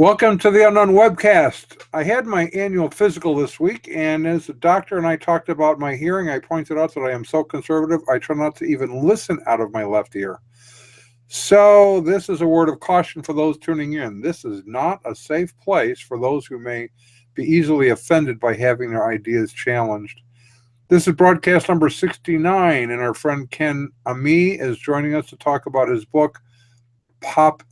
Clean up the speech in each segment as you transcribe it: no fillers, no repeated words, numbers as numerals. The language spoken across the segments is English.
Welcome to the Unknown Webcast. I had my annual physical this week, and as the doctor and I talked about my hearing, I pointed out that I am so conservative, I try not to even listen out of my left ear. So this is a word of caution for those tuning in. This is not a safe place for those who may be easily offended by having their ideas challenged. This is broadcast number 69, and our friend Ken Ami is joining us to talk about his book, Pop-Atheist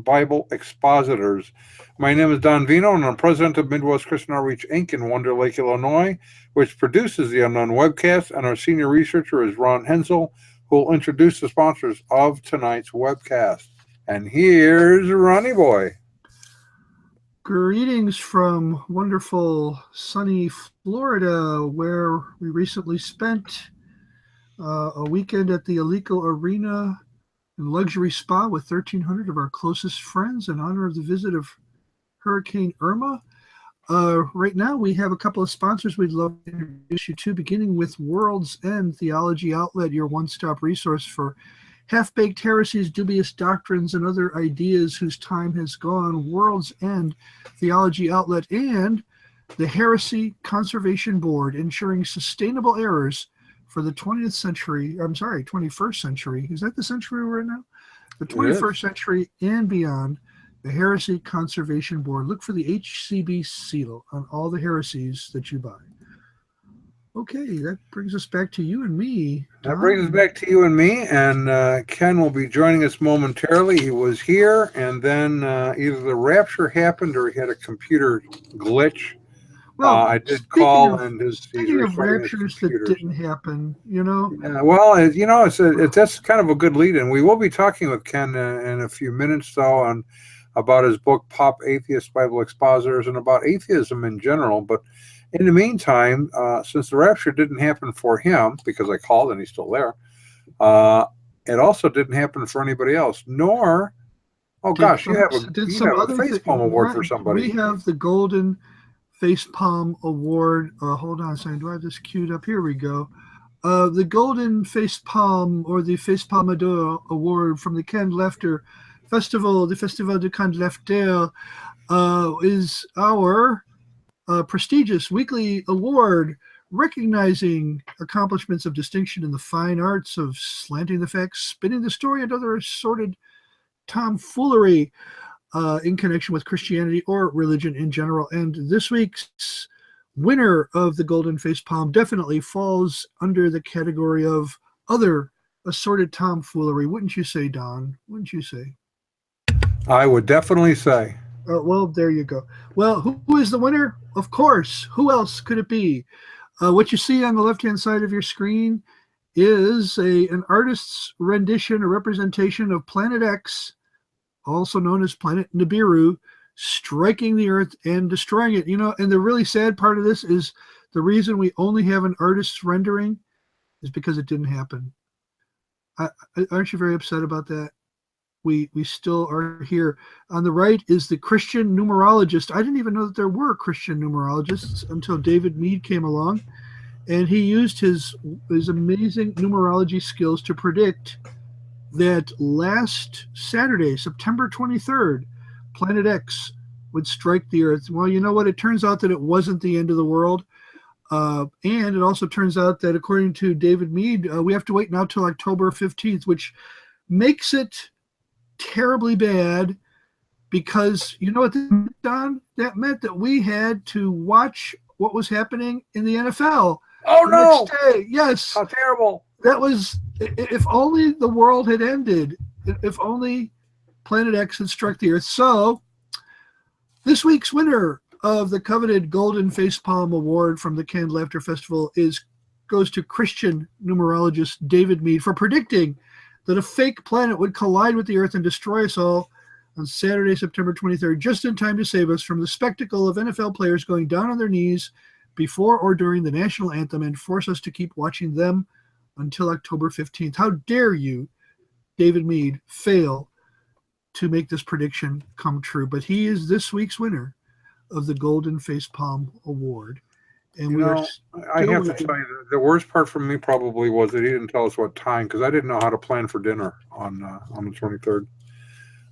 Bible Expositors. My name is Don Vino, and I'm president of Midwest Christian Outreach, Inc. in Wonder Lake, Illinois, which produces the Unknown Webcast, and our senior researcher is Ron Hensel, who will introduce the sponsors of tonight's webcast. And here's Ronnie Boy. Greetings from wonderful sunny Florida, where we recently spent a weekend at the Alico Arena and Luxury Spa with 1,300 of our closest friends in honor of the visit of Hurricane Irma. Right now, we have a couple of sponsors we'd love to introduce you to, beginning with World's End Theology Outlet, your one-stop resource for half-baked heresies, dubious doctrines, and other ideas whose time has gone. World's End Theology Outlet and the Heresy Conservation Board, ensuring sustainable errors for the 21st century. Is that the century we're in now? The 21st century and beyond. The Heresy Conservation Board. Look for the HCB seal on all the heresies that you buy. Okay, that brings us back to you and me. That brings us back to you and me, and Ken will be joining us momentarily. He was here, and then either the rapture happened or he had a computer glitch. Well, I did call, and speaking of raptures that didn't happen, you know. Yeah, well, that's kind of a good lead-in. We will be talking with Ken in a few minutes, though, about his book Pop-Atheist Bible Expositors and about atheism in general. But in the meantime, since the rapture didn't happen for him, because I called and he's still there, it also didn't happen for anybody else. Nor, you have a facepalm award for somebody. We have the Golden Facepalm Award. Hold on a second. Do I have this queued up? Here we go. The Golden Facepalm, or the Facepalmador Award from the Ken Lefter Festival, the Festival de Ken Lefter, is our prestigious weekly award recognizing accomplishments of distinction in the fine arts of slanting the facts, spinning the story, and other assorted tomfoolery in connection with Christianity or religion in general. And this week's winner of the Golden Facepalm definitely falls under the category of other assorted tomfoolery. Wouldn't you say, Don? Wouldn't you say? I would definitely say. Well, there you go. Well, who is the winner? Of course. Who else could it be? What you see on the left-hand side of your screen is an artist's rendition or representation of Planet X, also known as Planet Nibiru, striking the Earth and destroying it. You know, and the really sad part of this is the reason we only have an artist's rendering is because it didn't happen. Aren't you very upset about that? We still are here. On the right is the Christian numerologist. I didn't even know that there were Christian numerologists until David Mead came along, and he used his amazing numerology skills to predict that last Saturday, September 23rd, Planet X would strike the Earth. Well, you know what? It turns out that it wasn't the end of the world. And it also turns out that, according to David Mead, we have to wait now till October 15th, which makes it terribly bad, because you know what that meant, Don? That meant that we had to watch what was happening in the NFL. Oh, no! Next day. Yes. How terrible. That was, if only the world had ended, if only Planet X had struck the Earth. So, this week's winner of the coveted Golden Facepalm Award from the Ken Lefter Festival goes to Christian numerologist David Mead for predicting that a fake planet would collide with the Earth and destroy us all on Saturday, September 23rd, just in time to save us from the spectacle of NFL players going down on their knees before or during the national anthem and force us to keep watching them until October 15th. How dare you, David Mead, fail to make this prediction come true? But he is this week's winner of the Golden Facepalm Award. And I have to tell you, the worst part for me probably was that he didn't tell us what time, because I didn't know how to plan for dinner on the 23rd.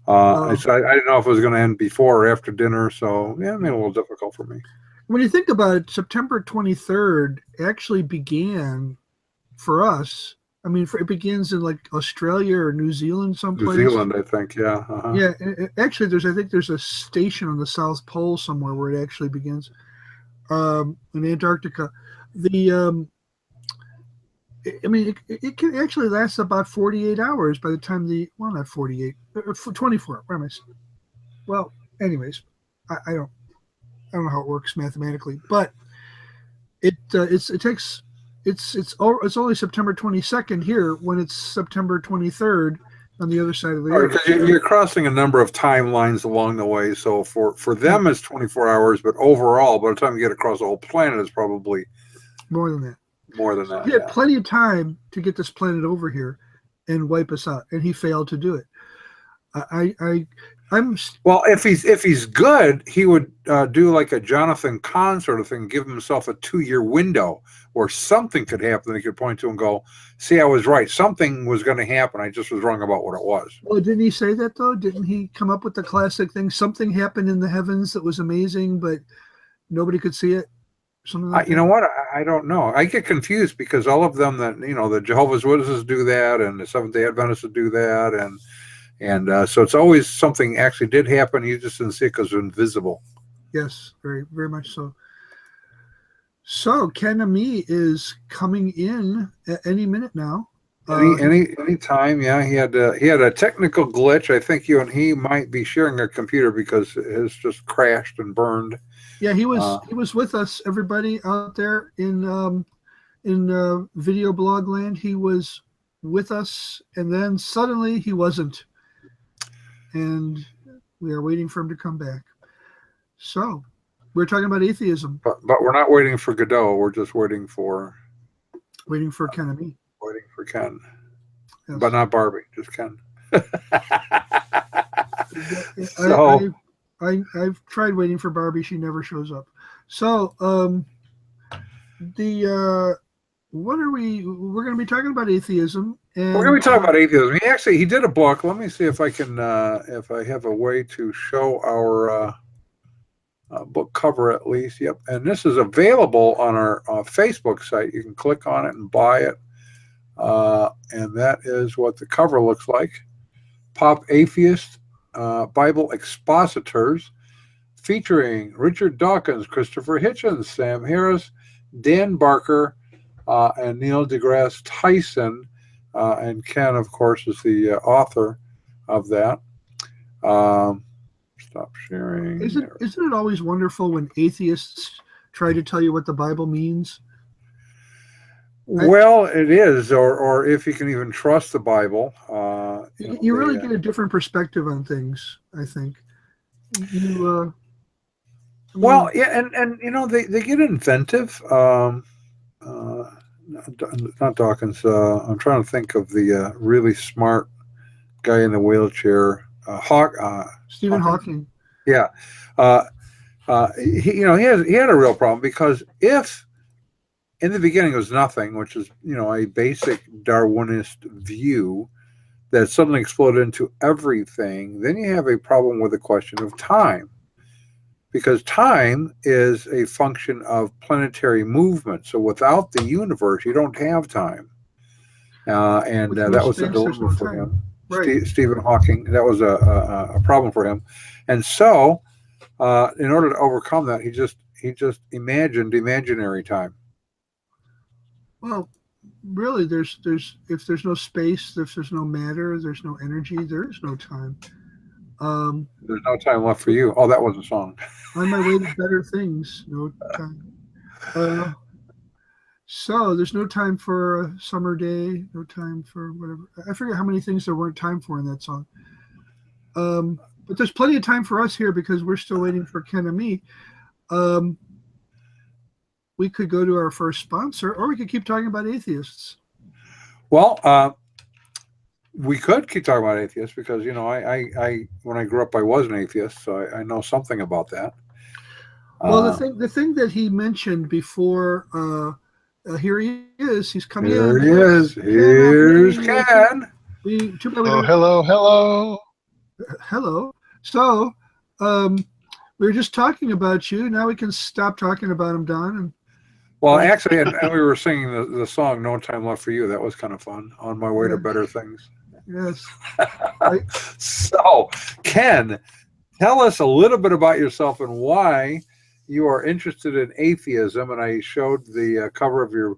I didn't know if it was going to end before or after dinner, so yeah, it made it a little difficult for me. When you think about it, September 23rd actually began for us. I mean, it begins in like Australia or New Zealand someplace. New Zealand, I think, yeah. Yeah, actually, I think there's a station on the South Pole somewhere where it actually begins. In Antarctica, I mean, it can actually last about 48 hours by the time not 48, 24. What am I saying? Well, anyways, I don't know how it works mathematically, but it's only September 22nd here when it's September 23rd on the other side of the earth. Because you're crossing a number of timelines along the way. So for them, it's 24 hours, but overall, by the time you get across the whole planet, it's probably more than that. More than that. He had plenty of time to get this planet over here and wipe us out, and he failed to do it. Well, if he's good, he would do like a Jonathan Kahn sort of thing, give himself a 2-year window where something could happen that he could point to and go, see, I was right. Something was going to happen. I just was wrong about what it was. Well, didn't he say that, though? Didn't he come up with the classic thing? Something happened in the heavens that was amazing, but nobody could see it? Something like you know what? I don't know. I get confused because all of them that, the Jehovah's Witnesses do that and the Seventh-day Adventists do that. And so it's always something actually did happen. You just didn't see it because it was invisible. Yes, very, very much so. So Ken Ami is coming in at any minute now. Any time, yeah. He had a technical glitch. I think you and he might be sharing a computer because his just crashed and burned. Yeah, he was with us, everybody out there in video blog land. He was with us, and then suddenly he wasn't, and we are waiting for him to come back. So we're talking about atheism, but we're not waiting for Godot. We're just waiting for Ken Ami. Waiting for Ken, yes. But not Barbie, just Ken. So. I've tried waiting for Barbie. She never shows up. So what are we're going to be talking about atheism. And we're going to be talking about atheism. He did a book. Let me see if I can, if I have a way to show our book cover at least. Yep. And this is available on our Facebook site. You can click on it and buy it. And that is what the cover looks like. Pop-Atheist. Bible Expositors, featuring Richard Dawkins, Christopher Hitchens, Sam Harris, Dan Barker, and Neil deGrasse Tyson, and Ken, of course, is the author of that. Stop sharing. Isn't it always wonderful when atheists try to tell you what the Bible means? Well, it is, or if you can even trust the Bible. You really get a different perspective on things, I think. Well, yeah, and they get inventive. Not Dawkins. I'm trying to think of the really smart guy in the wheelchair. Stephen Hawking. Yeah, he had a real problem because if in the beginning it was nothing, which is a basic Darwinist view that suddenly exploded into everything, then you have a problem with the question of time. Because time is a function of planetary movement. So without the universe, you don't have time. And that was a dilemma for him. Right. Stephen Hawking, that was a problem for him. And so in order to overcome that, he just imagined imaginary time. Well, really, if there's no space, if there's no matter, there's no energy, there is no time. There's no time left for you. Oh, that was a song. On my way to better things, no time. So there's no time for a summer day, no time for whatever. I forget how many things there weren't time for in that song. But there's plenty of time for us here because we're still waiting for Ken and me. We could go to our first sponsor, or we could keep talking about atheists. Well, we could keep talking about atheists because I when I grew up I was an atheist, so I know something about that. Well, the thing that he mentioned before, here he is. He's coming in. Here he is. Here's Ken. Hello. Hello. So, we were just talking about you. Now we can stop talking about him, Don. And Well, actually, and we were singing the song "No Time Left for You." That was kind of fun. On my way to better things. yes. So, Ken, tell us a little bit about yourself and why you are interested in atheism. And I showed the cover of your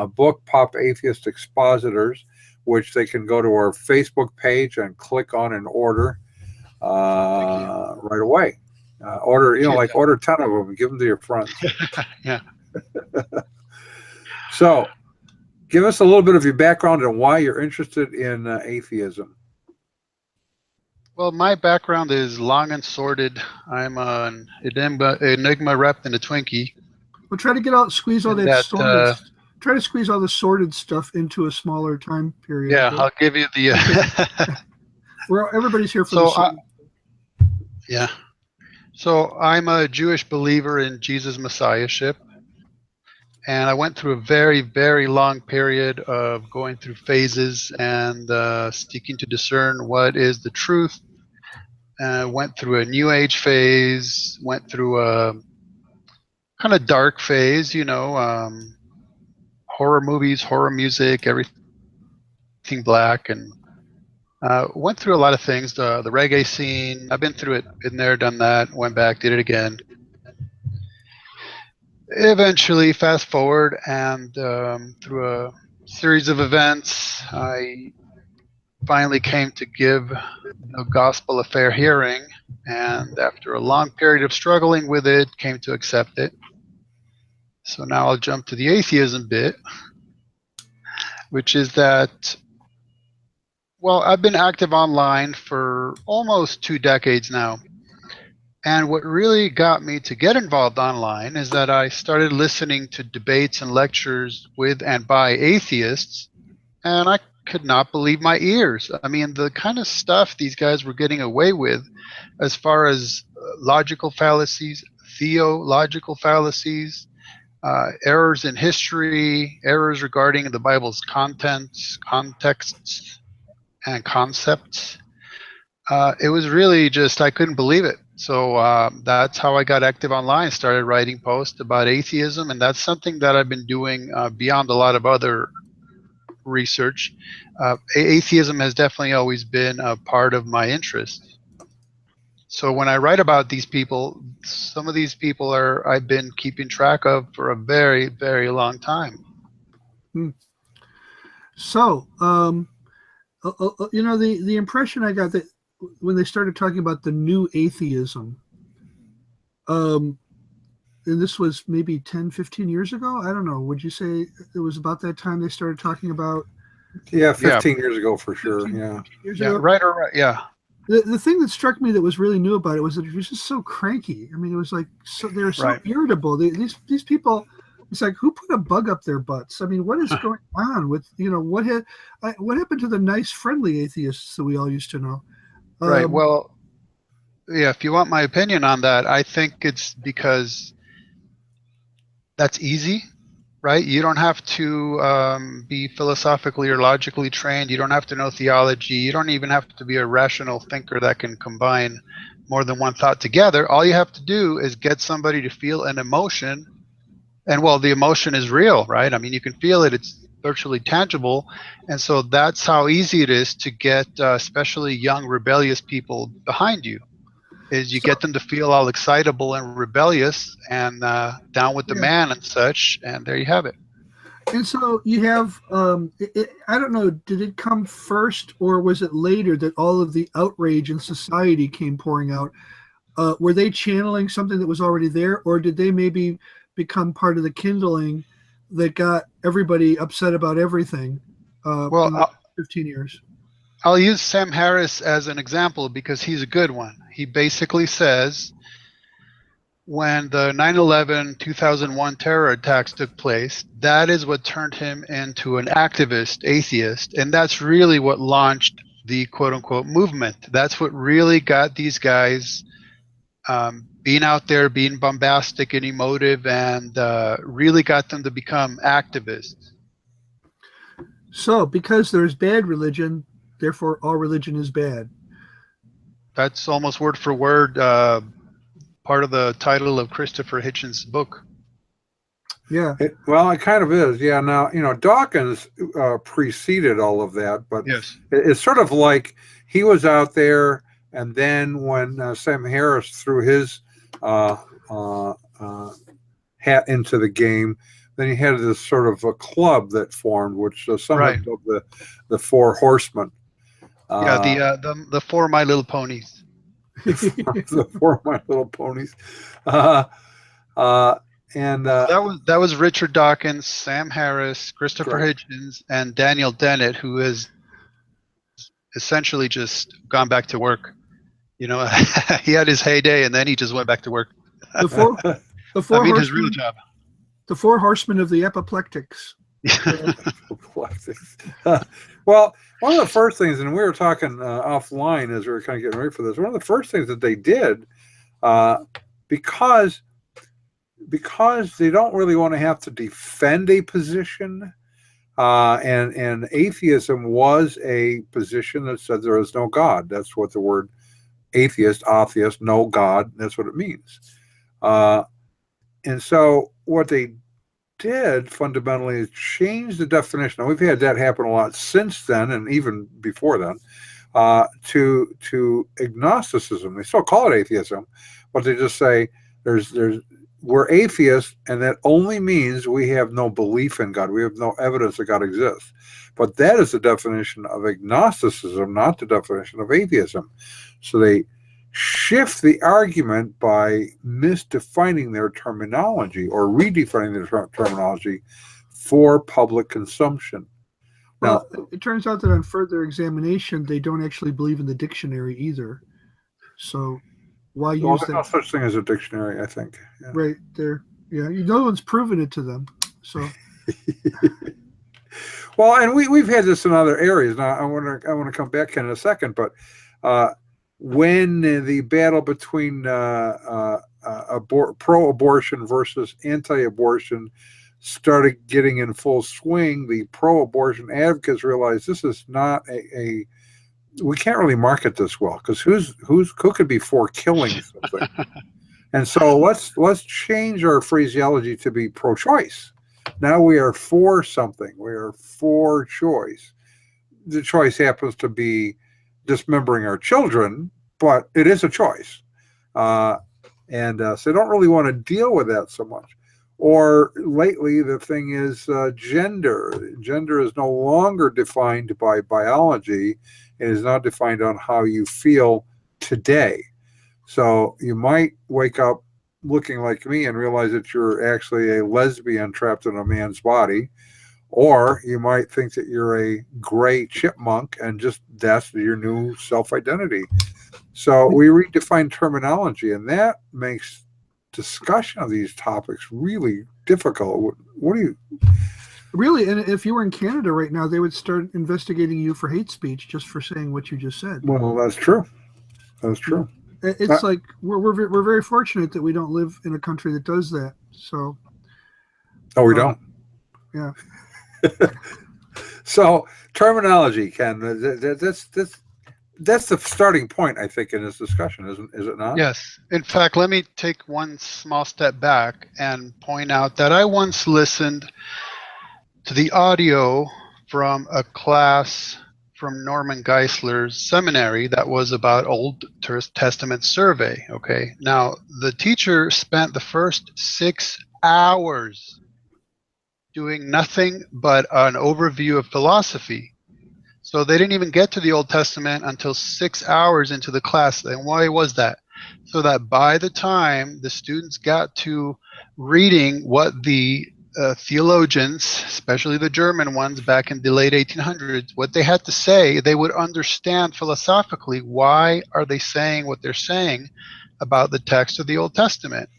book, Pop-Atheist Expositors, which they can go to our Facebook page and click on and order right away. Order, order 10 of them and give them to your friends. Yeah. So, give us a little bit of your background and why you're interested in atheism. Well, my background is long and sordid. I'm an Enigma rep and a Twinkie. We'll try to squeeze all that sordid. Try to squeeze all the sordid stuff into a smaller time period. Yeah, I'll give you the. Everybody's here for the. Yeah. So I'm a Jewish believer in Jesus' messiahship. And I went through a very, very long period of going through phases and seeking to discern what is the truth. Went through a New Age phase, went through a kind of dark phase, horror movies, horror music, everything black, and went through a lot of things. The reggae scene, I've been through it, been there, done that, went back, did it again. Eventually, fast forward, and through a series of events, I finally came to give the gospel a fair hearing, and after a long period of struggling with it, came to accept it. So now I'll jump to the atheism bit, which is that, well, I've been active online for almost 2 decades now. And what really got me to get involved online is that I started listening to debates and lectures with and by atheists, and I could not believe my ears. I mean, the kind of stuff these guys were getting away with as far as logical fallacies, theological fallacies, errors in history, errors regarding the Bible's contents, contexts, and concepts. It was really just, I couldn't believe it. So that's how I got active online, started writing posts about atheism, and that's something that I've been doing beyond a lot of other research. Atheism has definitely always been a part of my interest. So when I write about these people, some of these people I've been keeping track of for a very, very long time. So, the impression I got that when they started talking about the new atheism, and this was maybe 10, 15 years ago, I don't know, would you say it was about that time they started talking about? Yeah, 15 years ago for sure. Yeah. Right. Yeah. The thing that struck me that was really new about it was that it was just so cranky. I mean, it was like, they were so irritable. These people, it's like, who put a bug up their butts? I mean, what is going on with, what happened to the nice, friendly atheists that we all used to know? Right. Well, yeah, if you want my opinion on that, I think it's because that's easy, right? You don't have to be philosophically or logically trained. You don't have to know theology. You don't even have to be a rational thinker that can combine more than one thought together. All you have to do is get somebody to feel an emotion. And, well, the emotion is real, right? I mean, you can feel it. It's virtually tangible. And so that's how easy it is to get especially young, rebellious people behind you, is you get them to feel all excitable and rebellious and down with the man and such, and there you have it. And so you have, I don't know, did it come first or was it later that all of the outrage in society came pouring out? Were they channeling something that was already there, or did they maybe become part of the kindling that got everybody upset about everything in 15 years? I'll use Sam Harris as an example because he's a good one. He basically says when the 9/11 2001 terror attacks took place, that is what turned him into an activist atheist, and that's really what launched the quote-unquote movement. That's what really got these guys being out there, being bombastic and emotive, and really got them to become activists. So because there's bad religion, therefore all religion is bad. That's almost word for word part of the title of Christopher Hitchens' book. Yeah. It kind of is. Yeah. Now, Dawkins preceded all of that, but Yes. it's sort of like he was out there, and then when Sam Harris threw his hat into the game, then you had this sort of a club that formed, which some Right. have dubbed the Four Horsemen. The four My Little Ponies. The Four My Little Ponies. And that was Richard Dawkins, Sam Harris, Christopher correct. Hitchens, and Daniel Dennett, who has essentially just gone back to work. He had his heyday, and then he just went back to work. The four his real job. The Four Horsemen of the Apoplectics. Well, one of the first things, and we were talking offline as we were kind of getting ready for this, one of the first things that they did, because they don't really want to have to defend a position, and atheism was a position that said there is no God. That's what the word atheist, no God, that's what it means. And so what they did fundamentally is change the definition. Now, we've had that happen a lot since then, and even before then, to agnosticism. They still call it atheism, but they just say we're atheists, and that only means we have no belief in God. We have no evidence that God exists. But that is the definition of agnosticism, not the definition of atheism. So they shift the argument by misdefining their terminology or redefining their terminology for public consumption. Well, it turns out that on further examination, they don't actually believe in the dictionary either. So why use that? There's no such thing as a dictionary, I think. Yeah. Right there. Yeah, no one's proven it to them. So. Well, and we've had this in other areas. Now I want to come back in a second, but when the battle between pro-abortion versus anti-abortion started getting in full swing, the pro-abortion advocates realized this is not we can't really market this well, because who could be for killing something? And so let's change our phraseology to be pro-choice. Now we are for something. We are for choice. The choice happens to be dismembering our children, but it is a choice. So they don't really want to deal with that so much. Or lately, the thing is gender. Gender is no longer defined by biology. It is not defined on how you feel today. So you might wake up looking like me and realize that you're actually a lesbian trapped in a man's body. Or you might think that you're a gray chipmunk and just that's your new self-identity. So we redefine terminology, and that makes discussion of these topics really difficult. What do you... Really, and if you were in Canada right now, they would start investigating you for hate speech just for saying what you just said. Well, that's true. That's true. It's like we're very fortunate that we don't live in a country that does that. So. Oh, we don't. Yeah. So terminology, Ken, that's the starting point, I think, in this discussion, is it not? Yes. In fact, let me take one small step back and point out that I once listened to the audio from a class from Norman Geisler's seminary that was about Old Testament survey. Okay. Now, the teacher spent the first 6 hours doing nothing but an overview of philosophy. So they didn't even get to the Old Testament until 6 hours into the class. And why was that? So that by the time the students got to reading what the theologians, especially the German ones back in the late 1800s, what they had to say, they would understand philosophically why are they saying what they're saying about the text of the Old Testament.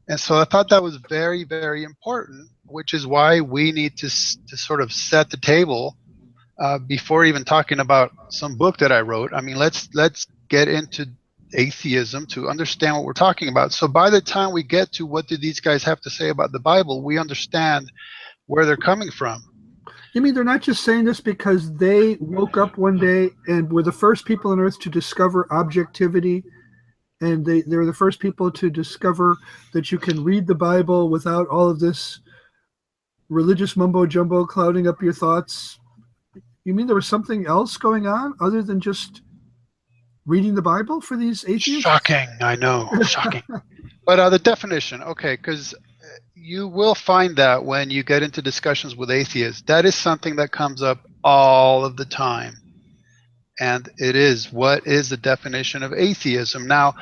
And so I thought that was very, very important, which is why we need to sort of set the table before even talking about some book that I wrote. I mean, let's get into atheism to understand what we're talking about. So by the time we get to what do these guys have to say about the Bible, we understand where they're coming from. You mean they're not just saying this because they woke up one day and were the first people on Earth to discover objectivity, and they're the first people to discover that you can read the Bible without all of this religious mumbo jumbo clouding up your thoughts? You mean there was something else going on other than just reading the Bible for these atheists? Shocking, I know, shocking. But the definition, okay, because you will find that when you get into discussions with atheists, that is something that comes up all of the time. And it is, what is the definition of atheism? Now,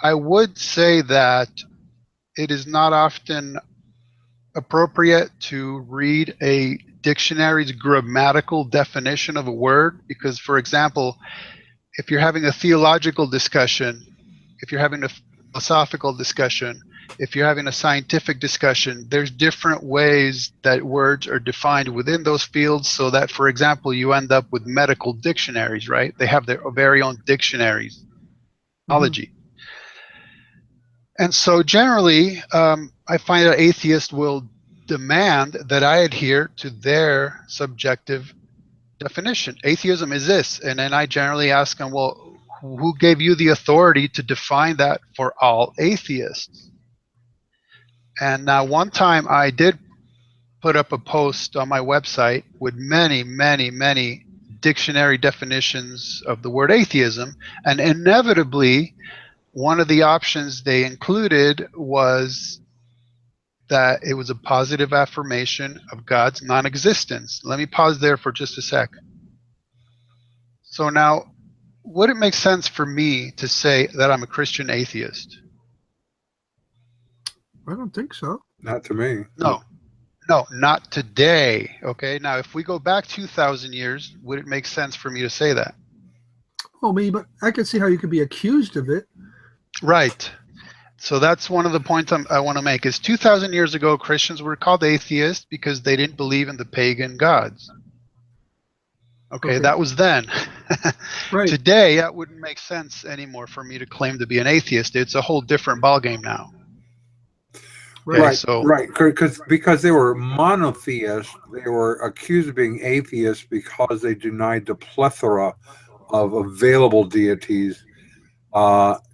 I would say that it is not often appropriate to read a dictionary's grammatical definition of a word, because, for example, if you're having a theological discussion, if you're having a philosophical discussion, if you're having a scientific discussion, there's different ways that words are defined within those fields, so that, for example, you end up with medical dictionaries, right? They have their very own dictionaries, technology. And so generally, I find that atheists will demand that I adhere to their subjective definition. Atheism is this. And then I generally ask them, well, who gave you the authority to define that for all atheists? And now one time I did put up a post on my website with many, many, many dictionary definitions of the word atheism. And inevitably, one of the options they included was that it was a positive affirmation of God's non-existence. Let me pause there for just a sec. So now, would it make sense for me to say that I'm a Christian atheist? I don't think so. Not to me. No, not today. Okay, now if we go back 2,000 years, would it make sense for me to say that? Oh, me, but I can see how you could be accused of it. Right. So that's one of the points I want to make is 2,000 years ago, Christians were called atheists because they didn't believe in the pagan gods. Okay. That was then. Right. Today, that wouldn't make sense anymore for me to claim to be an atheist. It's a whole different ballgame now. Right, so, right. Because they were monotheists, they were accused of being atheists because they denied the plethora of available deities,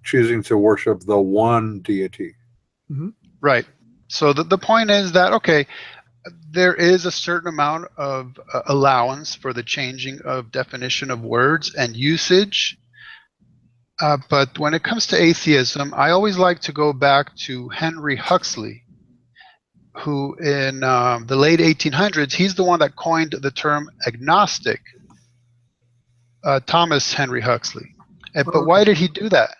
choosing to worship the one deity. Right. So the point is that, okay, there is a certain amount of allowance for the changing of definition of words and usage. But when it comes to atheism, I always like to go back to Henry Huxley, who in the late 1800s, he's the one that coined the term agnostic, Thomas Henry Huxley. But why did he do that?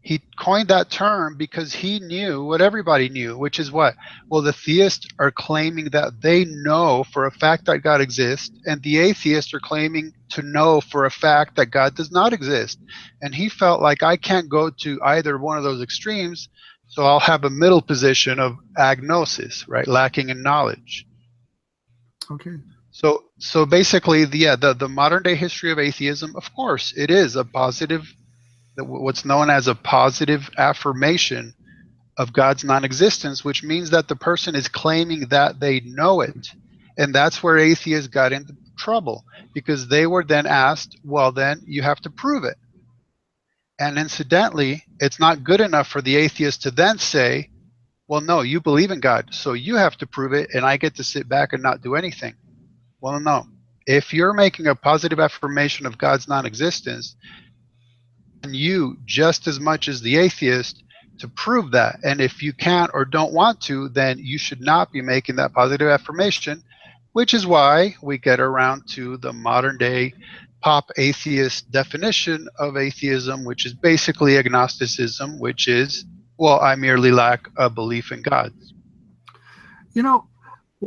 He coined that term because he knew what everybody knew, which is what? Well, the theists are claiming that they know for a fact that God exists, and the atheists are claiming to know for a fact that God does not exist. And he felt like, I can't go to either one of those extremes, so I'll have a middle position of agnosis, right? Lacking in knowledge. Okay. So basically, the modern day history of atheism, of course, it is a positive, what's known as a positive affirmation of God's non-existence, which means that the person is claiming that they know it. And that's where atheists got into trouble, because they were then asked, well, then you have to prove it. And incidentally, it's not good enough for the atheist to then say, well, no, you believe in God, so you have to prove it, and I get to sit back and not do anything. Well, no. If you're making a positive affirmation of God's non-existence, you just as much as the atheist to prove that. And if you can't or don't want to, then you should not be making that positive affirmation, which is why we get around to the modern day Pop-Atheist definition of atheism, which is basically agnosticism, which is, well, I merely lack a belief in God. You know,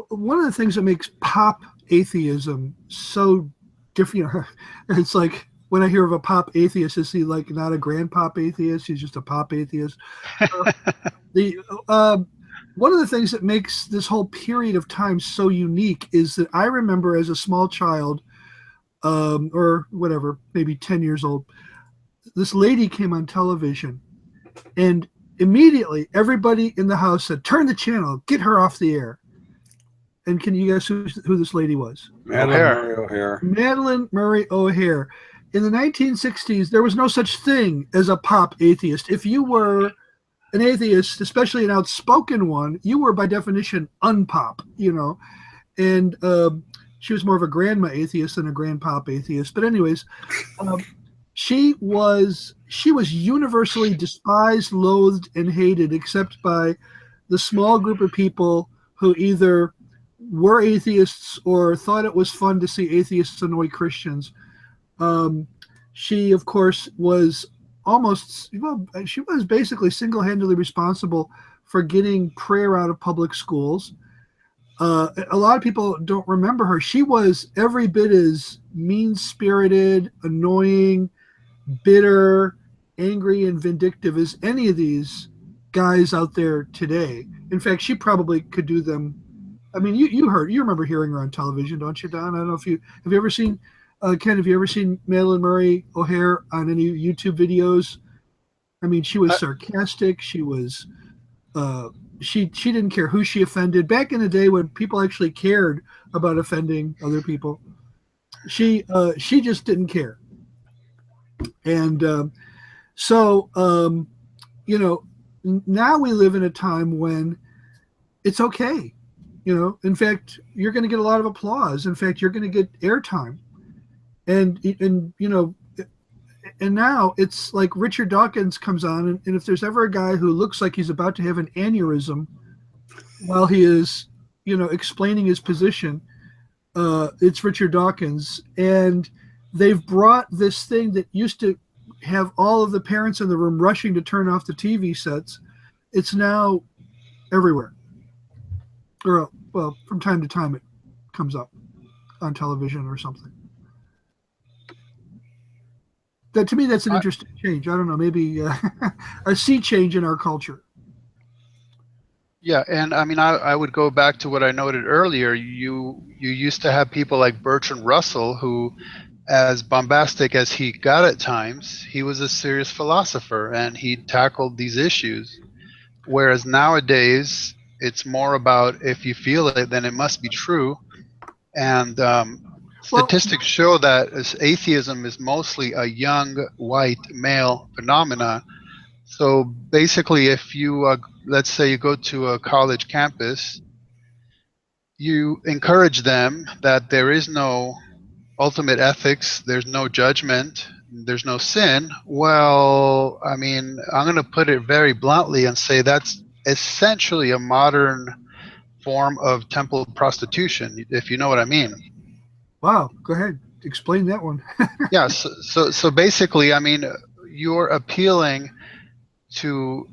one of the things that makes Pop-Atheism so different, it's like, when I hear of a pop atheist, is he like not a grand pop atheist? He's just a pop atheist. One of the things that makes this whole period of time so unique is that I remember as a small child, or whatever, maybe 10 years old, this lady came on television, and immediately everybody in the house said, "Turn the channel, get her off the air." And can you guess who this lady was? Madeline Murray O'Hare. Madeline Murray O'Hare. In the 1960s, there was no such thing as a pop atheist. If you were an atheist, especially an outspoken one, you were by definition unpop, you know. And she was more of a grandma atheist than a grandpop atheist. But anyways, she was universally despised, loathed, and hated, except by the small group of people who either were atheists or thought it was fun to see atheists annoy Christians. She, of course, was she was basically single-handedly responsible for getting prayer out of public schools. A lot of people don't remember her. She was every bit as mean-spirited, annoying, bitter, angry, and vindictive as any of these guys out there today. In fact, she probably could do them. I mean, you remember hearing her on television, don't you, Don? I don't know if have you ever seen, Ken, have you ever seen Madeline Murray O'Hare on any YouTube videos? I mean, she was sarcastic. She was, she didn't care who she offended. Back in the day when people actually cared about offending other people, she just didn't care. And you know, now we live in a time when it's okay. You know, in fact, you're going to get a lot of applause. In fact, you're going to get airtime. And you know, and now it's like Richard Dawkins comes on, and if there's ever a guy who looks like he's about to have an aneurysm while he is, you know, explaining his position, it's Richard Dawkins. And they've brought this thing that used to have all of the parents in the room rushing to turn off the TV sets. It's now everywhere. Or, well, from time to time it comes up on television or something. That, to me, that's an interesting change. I don't know, maybe a sea change in our culture. Yeah, and I mean, I would go back to what I noted earlier. You used to have people like Bertrand Russell, who, as bombastic as he got at times, he was a serious philosopher, and he tackled these issues. Whereas nowadays, it's more about if you feel it, then it must be true. And statistics show that atheism is mostly a young white male phenomenon. So basically, if you, let's say you go to a college campus, you encourage them that there is no ultimate ethics, there's no judgment, there's no sin. Well, I mean, I'm going to put it very bluntly and say that's essentially a modern form of temple prostitution, if you know what I mean. Wow, go ahead, explain that one. Yeah, so basically, I mean, you're appealing to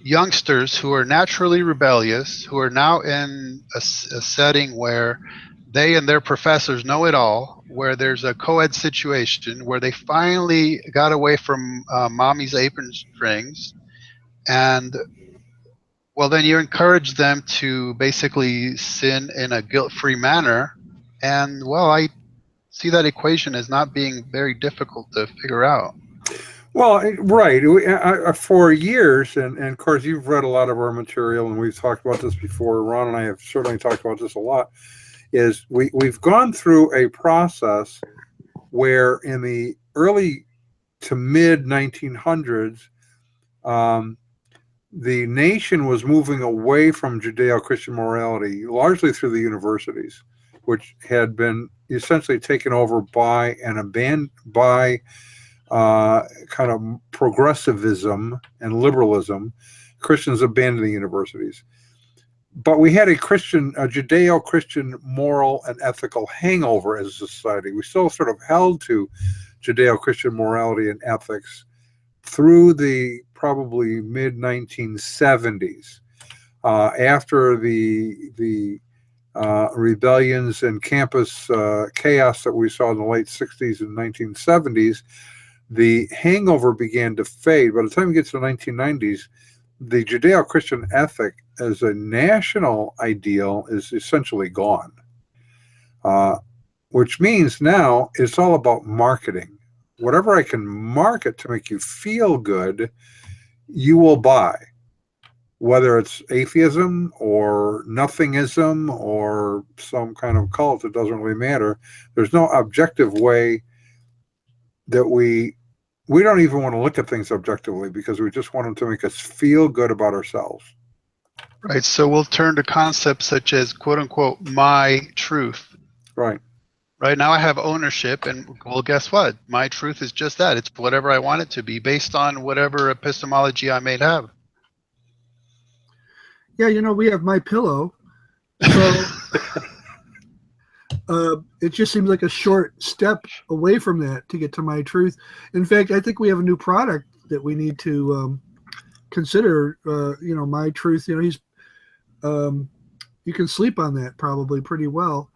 youngsters who are naturally rebellious, who are now in a setting where they and their professors know it all, where there's a co-ed situation, where they finally got away from mommy's apron strings, and well, then you encourage them to basically sin in a guilt-free manner. And, well, I see that equation as not being very difficult to figure out. Well, right. For years, and of course, you've read a lot of our material, and we've talked about this before. Ron and I have certainly talked about this a lot, is we've gone through a process where in the early to mid-1900s, the nation was moving away from Judeo-Christian morality, largely through the universities, which had been essentially taken over by and abandoned by kind of progressivism and liberalism. Christians abandoned the universities. But we had a Judeo-Christian moral and ethical hangover as a society. We still sort of held to Judeo-Christian morality and ethics through the probably mid-1970s. After the rebellions and campus chaos that we saw in the late 60s and 1970s, the hangover began to fade. By the time we get to the 1990s, the Judeo-Christian ethic as a national ideal is essentially gone, which means now it's all about marketing. Whatever I can market to make you feel good, you will buy. Whether it's atheism or nothingism or or some kind of cult. It doesn't really matter. There's no objective way that we don't even want to look at things objectively, because we just want them to make us feel good about ourselves. Right. So we'll turn to concepts such as quote unquote my truth. Right. Right now I have ownership, and well, guess what? My truth is just that. It's whatever I want it to be based on whatever epistemology I may have. Yeah, we have My Pillow, so it just seems like a short step away from that to get to My Truth. In fact, I think we have a new product that we need to consider. My Truth. He's you can sleep on that probably pretty well.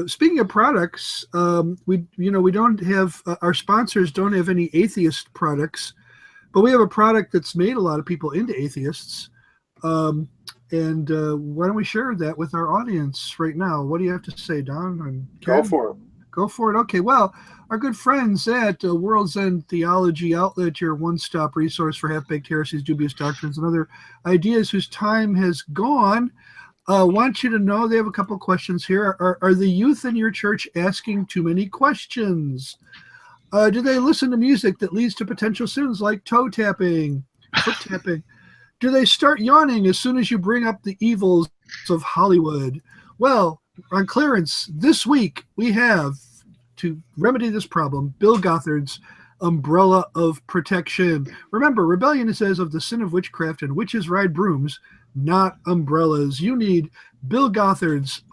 Speaking of products, we don't have our sponsors don't have any atheist products, but we have a product that's made a lot of people into atheists. And why don't we share that with our audience right now? What do you have to say, Don? And Go for it. Go for it. Okay. Well, our good friends at World's End Theology Outlet, your one-stop resource for half-baked heresies, dubious doctrines, and other ideas whose time has gone, want you to know they have a couple of questions here. Are the youth in your church asking too many questions? Do they listen to music that leads to potential sins like toe tapping, foot tapping? Do they start yawning as soon as you bring up the evils of Hollywood? Well, on clearance this week, we have, to remedy this problem, Bill Gothard's Umbrella of Protection. Remember, rebellion is as of the sin of witchcraft, and witches ride brooms, not umbrellas. You need Bill Gothard's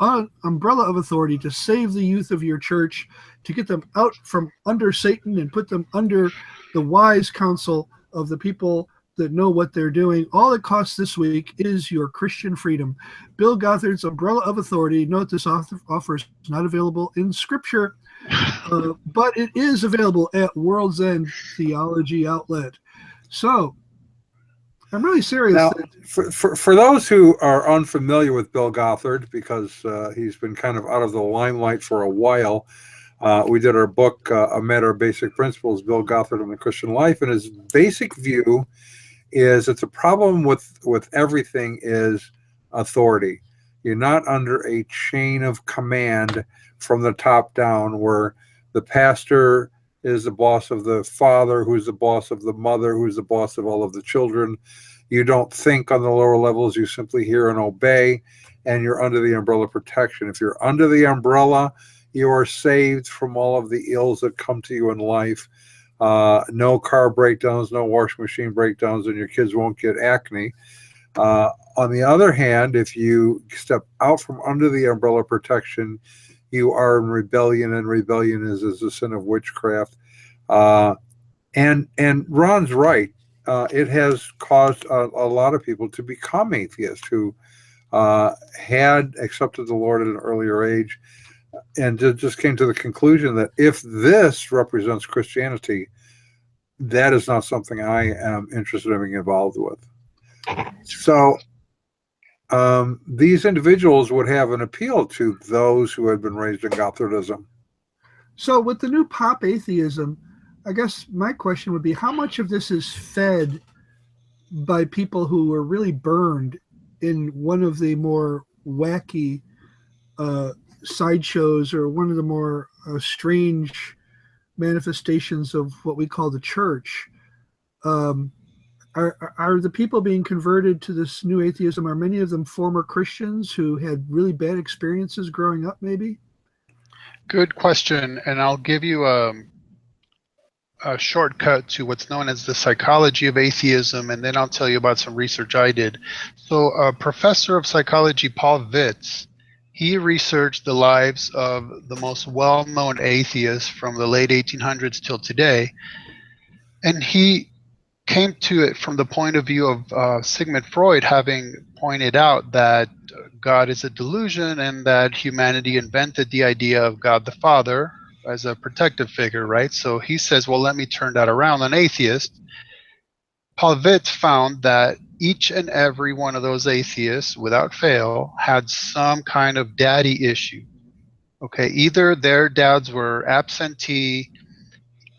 Umbrella of Authority to save the youth of your church, to get them out from under Satan and put them under the wise counsel of the people that know what they're doing. All it costs this week is your Christian freedom. Bill Gothard's Umbrella of Authority. Note this offer is not available in Scripture, but it is available at World's End Theology Outlet. So, I'm really serious. Now, for those who are unfamiliar with Bill Gothard, because he's been kind of out of the limelight for a while, we did our book, A Matter of Basic Principles, Bill Gothard and the Christian Life, and his basic view is it's a problem with everything is authority. You're not under a chain of command from the top down, where the pastor is the boss of the father, who's the boss of the mother, who's the boss of all of the children. You don't think on the lower levels, you simply hear and obey, and you're under the umbrella protection. If you're under the umbrella, you are saved from all of the ills that come to you in life. No car breakdowns, no washing machine breakdowns, and your kids won't get acne. On the other hand, if you step out from under the umbrella protection, you are in rebellion, and rebellion is a sin of witchcraft. And Ron's right. It has caused a lot of people to become atheists who had accepted the Lord at an earlier age, and just came to the conclusion that if this represents Christianity, that is not something I am interested in being involved with. So these individuals would have an appeal to those who had been raised in Gothardism. So with the new Pop-Atheism, I guess my question would be, how much of this is fed by people who were really burned in one of the more wacky sideshows, or one of the more strange manifestations of what we call the church? Are the people being converted to this new atheism, are many of them former Christians who had really bad experiences growing up, maybe? Good question, and I'll give you a shortcut to what's known as the psychology of atheism, and then I'll tell you about some research I did. So a professor of psychology, Paul Vitz, he researched the lives of the most well-known atheists from the late 1800s till today, and he came to it from the point of view of Sigmund Freud, having pointed out that God is a delusion and that humanity invented the idea of God the Father as a protective figure, right? So he says, well, let me turn that around. An atheist, Paul Vitz, found that each and every one of those atheists, without fail, had some kind of daddy issue. Okay, either their dads were absentee,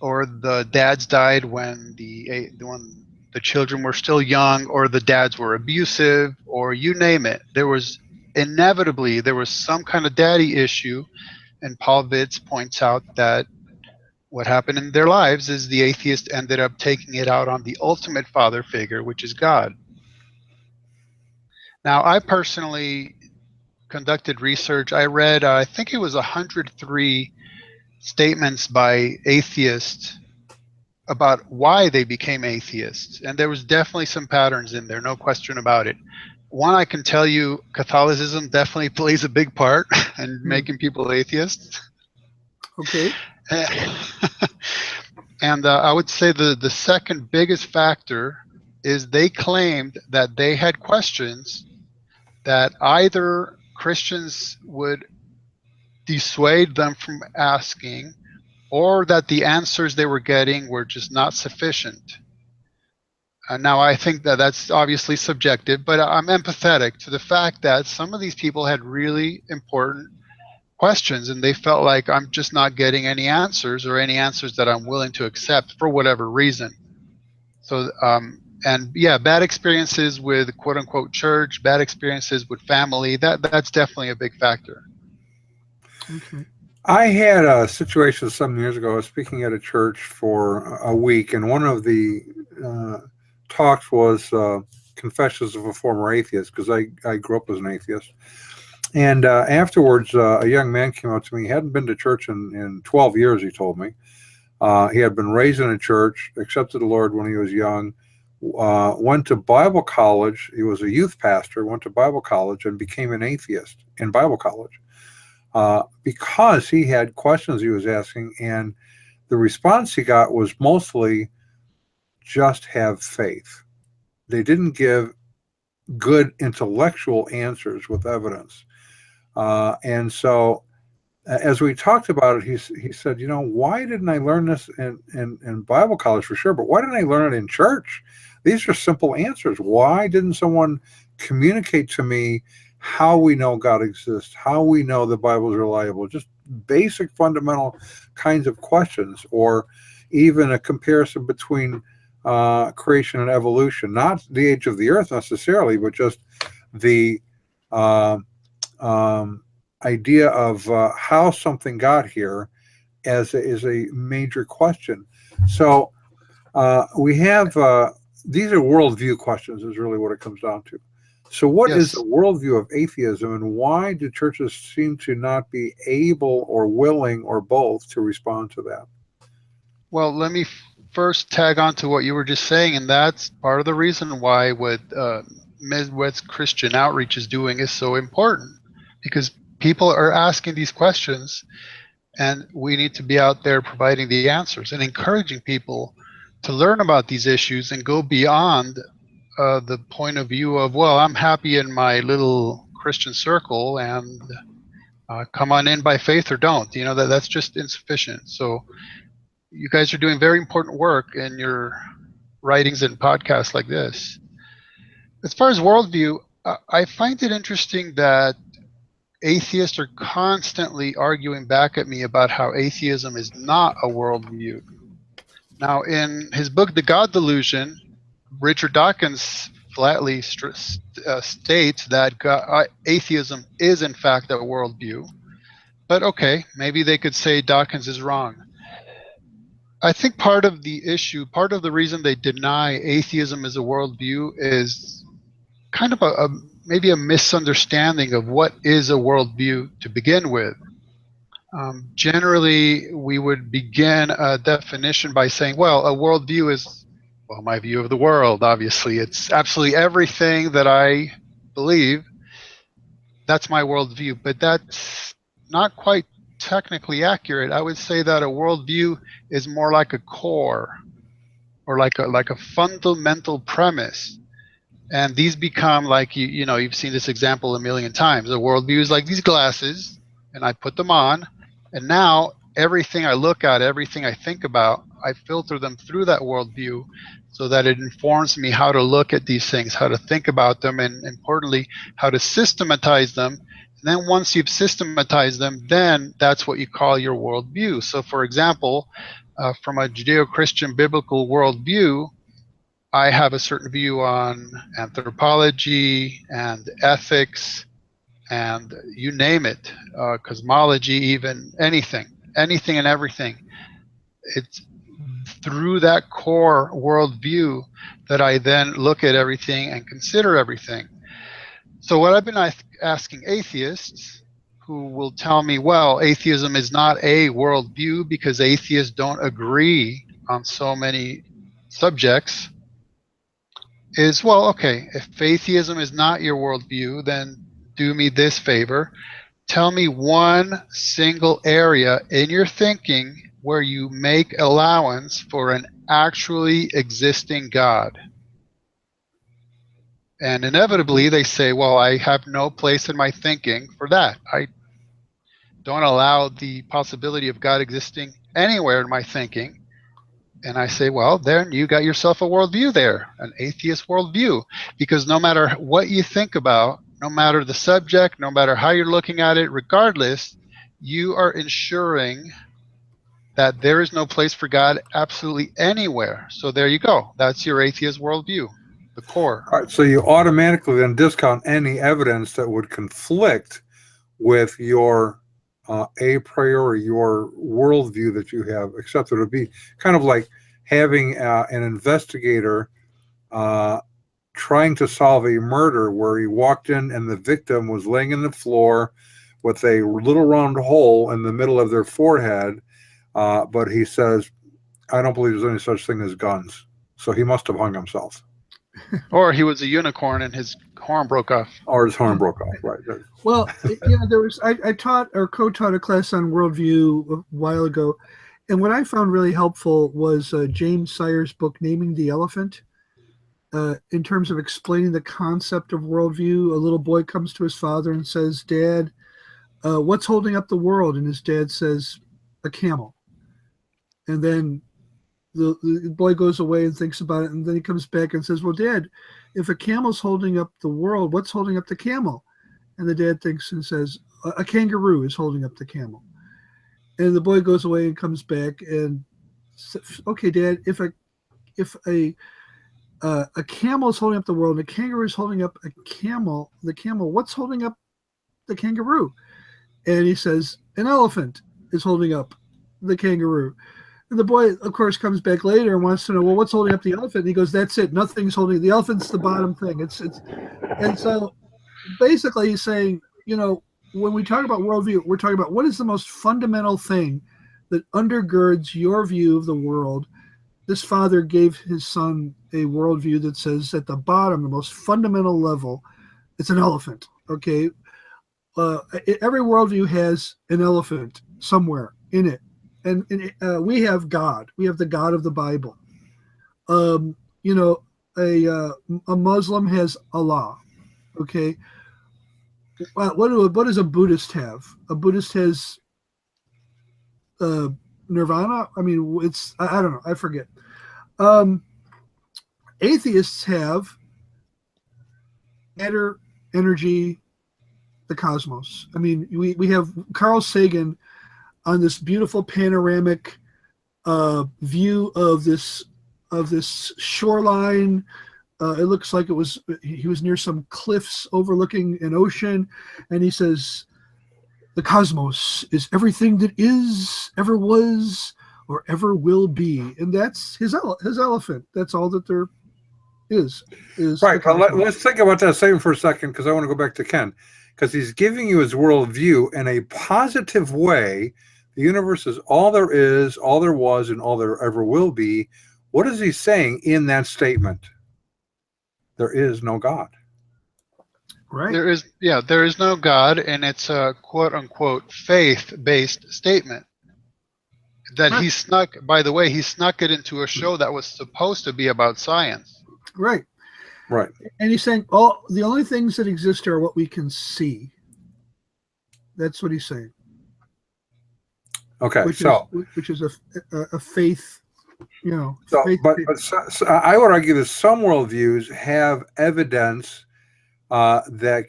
or the dads died when the children were still young, or the dads were abusive, or you name it. There was inevitably there was some kind of daddy issue, and Paul Vitz points out that what happened in their lives is the atheist ended up taking it out on the ultimate father figure, which is God. Now, I personally conducted research. I read, I think it was 103 statements by atheists about why they became atheists. And there was definitely some patterns in there, no question about it. One, I can tell you, Catholicism definitely plays a big part in making people atheists. Okay. And I would say the second biggest factor is they claimed that they had questions that either Christians would dissuade them from asking, or that the answers they were getting were just not sufficient. Now, I think that that's obviously subjective, but I'm empathetic to the fact that some of these people had really important questions, and they felt like I'm just not getting any answers, or any answers that I'm willing to accept for whatever reason. So, and yeah, bad experiences with quote-unquote church, bad experiences with family, that's definitely a big factor. Okay. I had a situation some years ago. I was speaking at a church for a week, and one of the talks was Confessions of a Former Atheist, because I grew up as an atheist. And afterwards, a young man came up to me. He hadn't been to church in 12 years, he told me. He had been raised in a church, accepted the Lord when he was young, went to Bible college. He was a youth pastor, went to Bible college, and became an atheist in Bible college. Because he had questions he was asking, and the response he got was mostly just have faith. They didn't give good intellectual answers with evidence. And so as we talked about it, he said, why didn't I learn this in Bible college for sure, but why didn't I learn it in church? These are simple answers. Why didn't someone communicate to me how we know God exists, how we know the Bible is reliable, just basic fundamental kinds of questions, or even a comparison between creation and evolution, not the age of the earth necessarily, but just the idea of how something got here is a major question. So we have, these are worldview questions is really what it comes down to. So what is the worldview of atheism, and why do churches seem to not be able or willing or both to respond to that? Well, let me first tag on to what you were just saying, and that's part of the reason why what Midwest Christian Outreach is doing is so important, because people are asking these questions, and we need to be out there providing the answers and encouraging people to learn about these issues and go beyond the point of view of, well, I'm happy in my little Christian circle, and come on in by faith or don't. That's just insufficient. So you guys are doing very important work in your writings and podcasts like this. As far as worldview, I find it interesting that atheists are constantly arguing back at me about how atheism is not a worldview. Now, in his book, The God Delusion, Richard Dawkins flatly states that atheism is in fact a worldview. But okay, maybe they could say Dawkins is wrong. I think part of the issue, part of the reason they deny atheism as a worldview is kind of maybe a misunderstanding of what is a worldview to begin with. Generally, we would begin a definition by saying, well, a worldview is, well, my view of the world. Obviously, it's absolutely everything that I believe. That's my worldview, but that's not quite technically accurate. I would say that a worldview is more like a core, or like a fundamental premise. And these become like, you've seen this example a million times. A worldview is like these glasses, and I put them on, and now everything I look at, everything I think about, I filter them through that worldview so that it informs me how to look at these things, how to think about them, and importantly, how to systematize them. And then once you've systematized them, then that's what you call your worldview. So for example, from a Judeo-Christian biblical worldview, I have a certain view on anthropology and ethics and you name it, cosmology, even anything and everything. It's through that core worldview that I then look at everything and consider everything. So what I've been asking atheists, who will tell me, well, atheism is not a worldview because atheists don't agree on so many subjects, is, well, okay, if atheism is not your worldview, then do me this favor. Tell me one single area in your thinking where you make allowance for an actually existing God. And inevitably they say, well, I have no place in my thinking for that. I don't allow the possibility of God existing anywhere in my thinking. And I say, well, then you got yourself a worldview there, an atheist worldview. Because no matter what you think about, no matter the subject, no matter how you're looking at it, regardless, you are ensuring that there is no place for God absolutely anywhere. So there you go. That's your atheist worldview, the core. All right, so you automatically then discount any evidence that would conflict with your a priori, your worldview that you have, except that it would be kind of like having an investigator trying to solve a murder where he walked in and the victim was laying in the floor with a little round hole in the middle of their forehead, but he says, I don't believe there's any such thing as guns. So he must have hung himself. Or he was a unicorn and his horn broke off. Or his horn broke off, right. Well, there was I taught or co-taught a class on worldview a while ago, and what I found really helpful was James Sire's book, Naming the Elephant, in terms of explaining the concept of worldview. A little boy comes to his father and says, Dad, what's holding up the world? And his dad says, a camel. And then the boy goes away and thinks about it, and then he comes back and says, well, Dad, if a camel's holding up the world, what's holding up the camel? And the dad thinks and says, a kangaroo is holding up the camel. And the boy goes away and comes back and says, okay, Dad, if a camel is holding up the world and a kangaroo is holding up the camel, what's holding up the kangaroo? And he says, an elephant is holding up the kangaroo. And the boy, of course, comes back later and wants to know, well, what's holding up the elephant? And he goes, that's it. Nothing's holding. The elephant's the bottom thing. And so basically he's saying, when we talk about worldview, we're talking about what is the most fundamental thing that undergirds your view of the world. This father gave his son a worldview that says at the bottom, the most fundamental level, it's an elephant. Okay. Every worldview has an elephant somewhere in it. And we have God. We have the God of the Bible. A Muslim has Allah. Okay. What does a Buddhist have? A Buddhist has nirvana. I mean, I don't know. I forget. Atheists have matter, energy, the cosmos. I mean, we have Carl Sagan on this beautiful panoramic view of this shoreline. It looks like he was near some cliffs overlooking an ocean, and he says, the cosmos is everything that is, ever was, or ever will be. And that's his elephant. That's all that there is right. Let's think about that same for a second, because I want to go back to Ken, because he's giving you his worldview in a positive way. The universe is all there is, all there was, and all there ever will be. What is he saying in that statement? There is no God. Right. There is no God, and it's a quote unquote faith-based statement that he snuck. By the way, he snuck it into a show that was supposed to be about science. Right. Right. And he's saying, the only things that exist are what we can see. That's what he's saying. Okay, which is a faith, So, faith, but I would argue that some worldviews have evidence that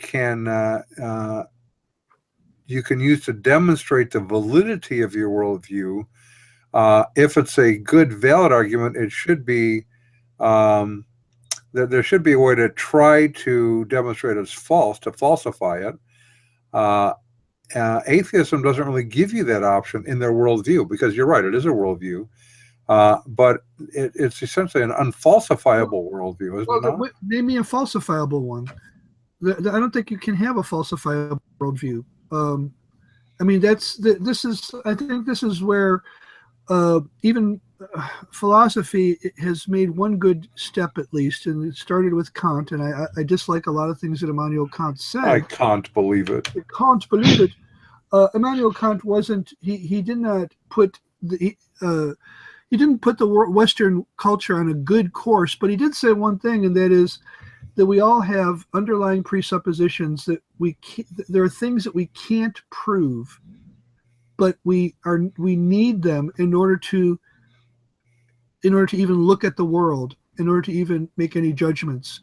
you can use to demonstrate the validity of your worldview. If it's a good, valid argument, it should be that there should be a way to try to demonstrate it's false, to falsify it. Atheism doesn't really give you that option in their worldview, because you're right, it is a worldview, but it's essentially an unfalsifiable worldview, isn't it not? Name me a falsifiable one. I don't think you can have a falsifiable worldview. I mean, I think this is where even philosophy has made one good step, at least, and it started with Kant, and I dislike a lot of things that Immanuel Kant said. I can't believe it. I can't believe it. Immanuel Kant wasn't. He did not put the. He didn't put the Western culture on a good course, but he did say one thing, and that is that we all have underlying presuppositions that there are things that we can't prove, but we need them in order to even look at the world, in order to even make any judgments.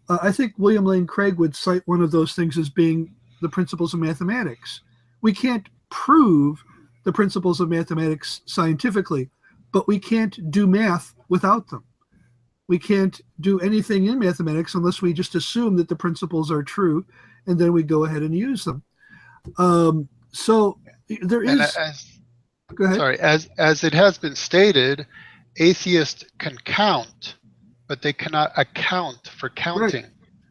I think William Lane Craig would cite one of those things as being the principles of mathematics. We can't prove the principles of mathematics scientifically, but we can't do math without them. We can't do anything in mathematics unless we just assume that the principles are true, and then we go ahead and use them. So there is. Go ahead. Sorry, as it has been stated, atheists can count, but they cannot account for counting.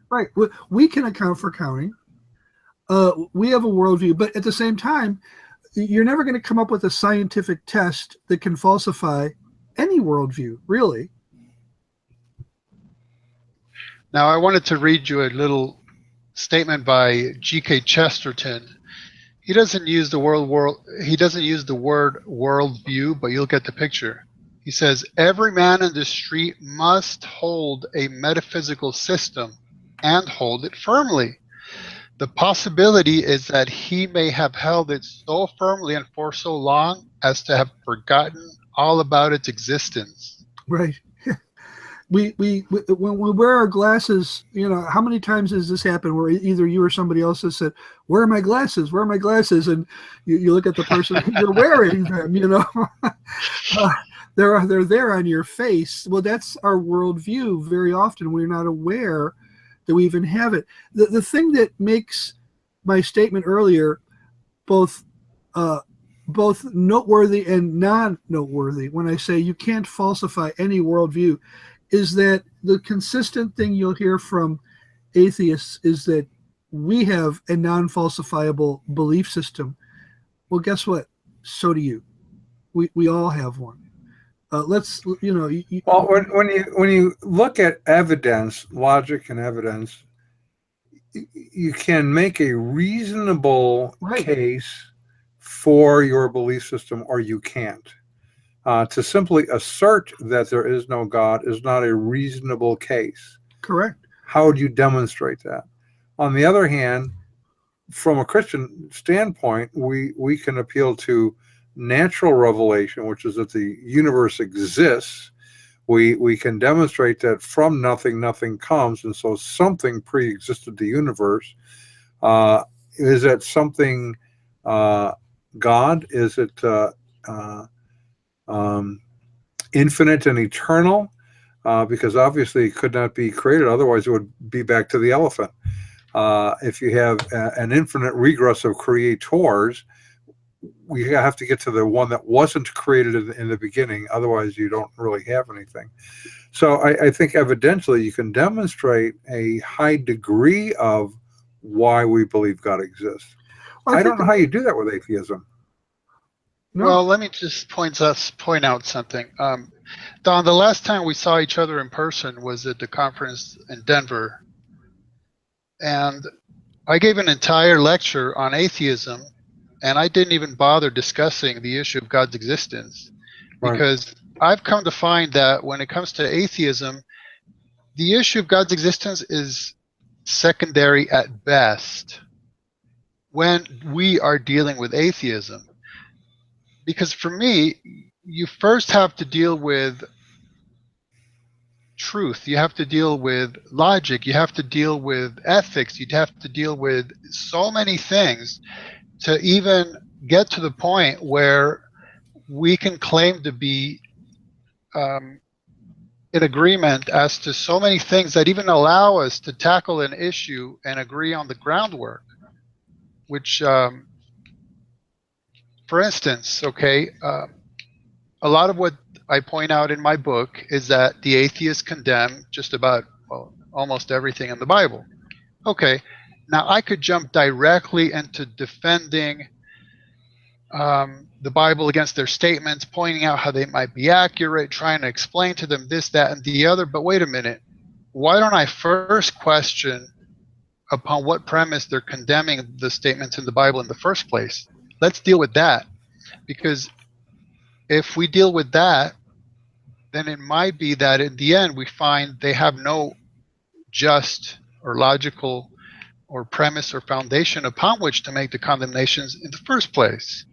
Right. We can account for counting. We have a worldview, but at the same time, you're never going to come up with a scientific test that can falsify any worldview, really. Now, I wanted to read you a little statement by G.K. Chesterton. He doesn't use the word worldview, but you'll get the picture. He says, every man in the street must hold a metaphysical system and hold it firmly. The possibility is that he may have held it so firmly and for so long as to have forgotten all about its existence. Right. When we wear our glasses, how many times has this happened where either you or somebody else has said, where are my glasses? Where are my glasses? And you look at the person, you're wearing them, they're there on your face. Well, that's our worldview. Very often we're not aware that we even have it. The thing that makes my statement earlier both noteworthy and non-noteworthy when I say you can't falsify any worldview is that the consistent thing you'll hear from atheists is that we have a non-falsifiable belief system. Well, guess what? So do you. We all have one. Well, when you look at evidence, logic and evidence, you can make a reasonable case for your belief system, or you can't. To simply assert that there is no God is not a reasonable case. Correct. How would you demonstrate that? On the other hand, from a Christian standpoint, we can appeal to natural revelation, which is that the universe exists. We can demonstrate that from nothing, nothing comes, and so something pre-existed the universe. Is it something God? Is it infinite and eternal? Because obviously it could not be created, otherwise it would be back to the elephant. If you have an infinite regress of creators, we have to get to the one that wasn't created in the beginning, otherwise you don't really have anything. So I think evidentially you can demonstrate a high degree of why we believe God exists. I don't know how you do that with atheism. No. Well, let me just point out something. Don, the last time we saw each other in person was at the conference in Denver. And I gave an entire lecture on atheism, and I didn't even bother discussing the issue of God's existence. Because I've come to find that when it comes to atheism, the issue of God's existence is secondary at best when we are dealing with atheism. Because for me, you first have to deal with truth. You have to deal with logic. You have to deal with ethics. You'd have to deal with so many things to even get to the point where we can claim to be in agreement as to so many things that even allow us to tackle an issue and agree on the groundwork. which, for instance, okay, a lot of what I point out in my book is that the atheists condemn just about, well, almost everything in the Bible. Okay, now I could jump directly into defending the Bible against their statements, pointing out how they might be accurate, trying to explain to them this, that, and the other. But wait a minute. Why don't I first question upon what premise they're condemning the statements in the Bible in the first place? Let's deal with that. Because if we deal with that, then it might be that in the end we find they have no just or logical or premise or foundation upon which to make the condemnations in the first place.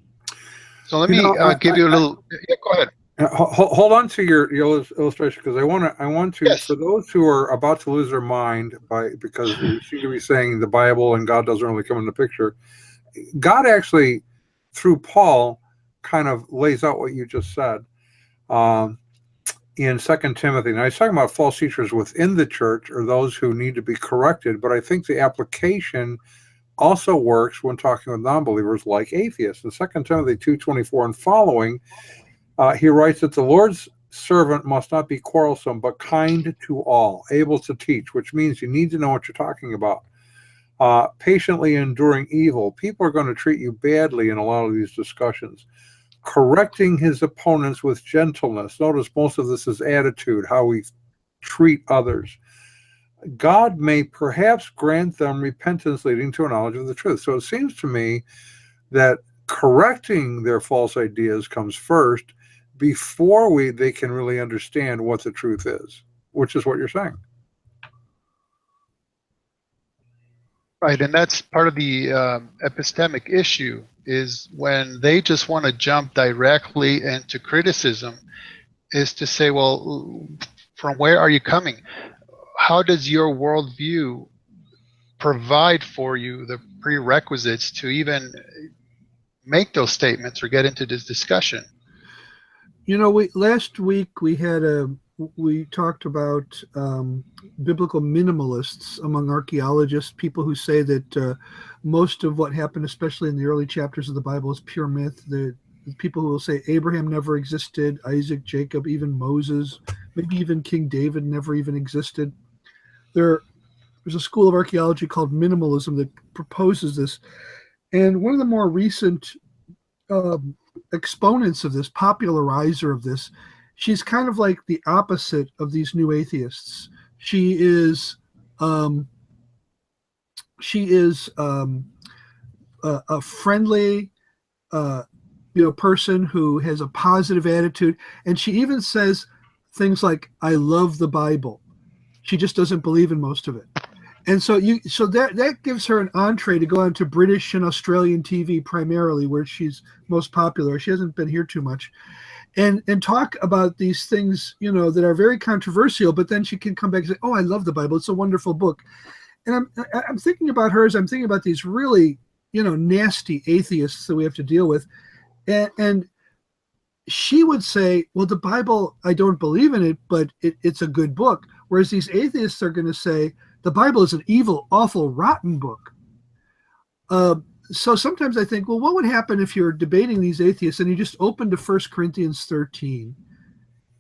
So let me give you a little. Yeah, go ahead. Hold on to your illustration, because I want to Yes. for those who are about to lose their mind because we seem to be saying the Bible and God doesn't really come in the picture. God actually, through Paul, kind of lays out what you just said in 2 Timothy. Now, he's talking about false teachers within the church or those who need to be corrected, but I think the application also works when talking with non-believers like atheists. In 2 Timothy 2:24 and following, he writes that the Lord's servant must not be quarrelsome, but kind to all, able to teach, which means you need to know what you're talking about. Patiently enduring evil. People are going to treat you badly in a lot of these discussions. Correcting his opponents with gentleness. Notice most of this is attitude, how we treat others. God may perhaps grant them repentance leading to a knowledge of the truth. So it seems to me that correcting their false ideas comes first before they can really understand what the truth is, which is what you're saying. Right, and that's part of the epistemic issue, is when they just want to jump directly into criticism, is to say, well, from where are you coming? How does your worldview provide for you the prerequisites to even make those statements or get into this discussion? You know, last week we talked about biblical minimalists among archaeologists, people who say that most of what happened, especially in the early chapters of the Bible, is pure myth. The people who will say Abraham never existed, Isaac, Jacob, even Moses, maybe even King David never even existed. There's a school of archaeology called minimalism that proposes this. And one of the more recent exponents of this, popularizer of this, she's kind of like the opposite of these new atheists. She is a friendly, person who has a positive attitude, and she even says things like, "I love the Bible." She just doesn't believe in most of it, and so that gives her an entree to go on to British and Australian TV primarily, where she's most popular. She hasn't been here too much. And talk about these things, that are very controversial, but then she can come back and say, "Oh, I love the Bible. It's a wonderful book." And I'm thinking about her as I'm thinking about these really, nasty atheists that we have to deal with. And she would say, "Well, the Bible, I don't believe in it, but it's a good book." Whereas these atheists are going to say, the Bible is an evil, awful, rotten book. So sometimes I think, well, what would happen if you're debating these atheists and you just opened to 1 Corinthians 13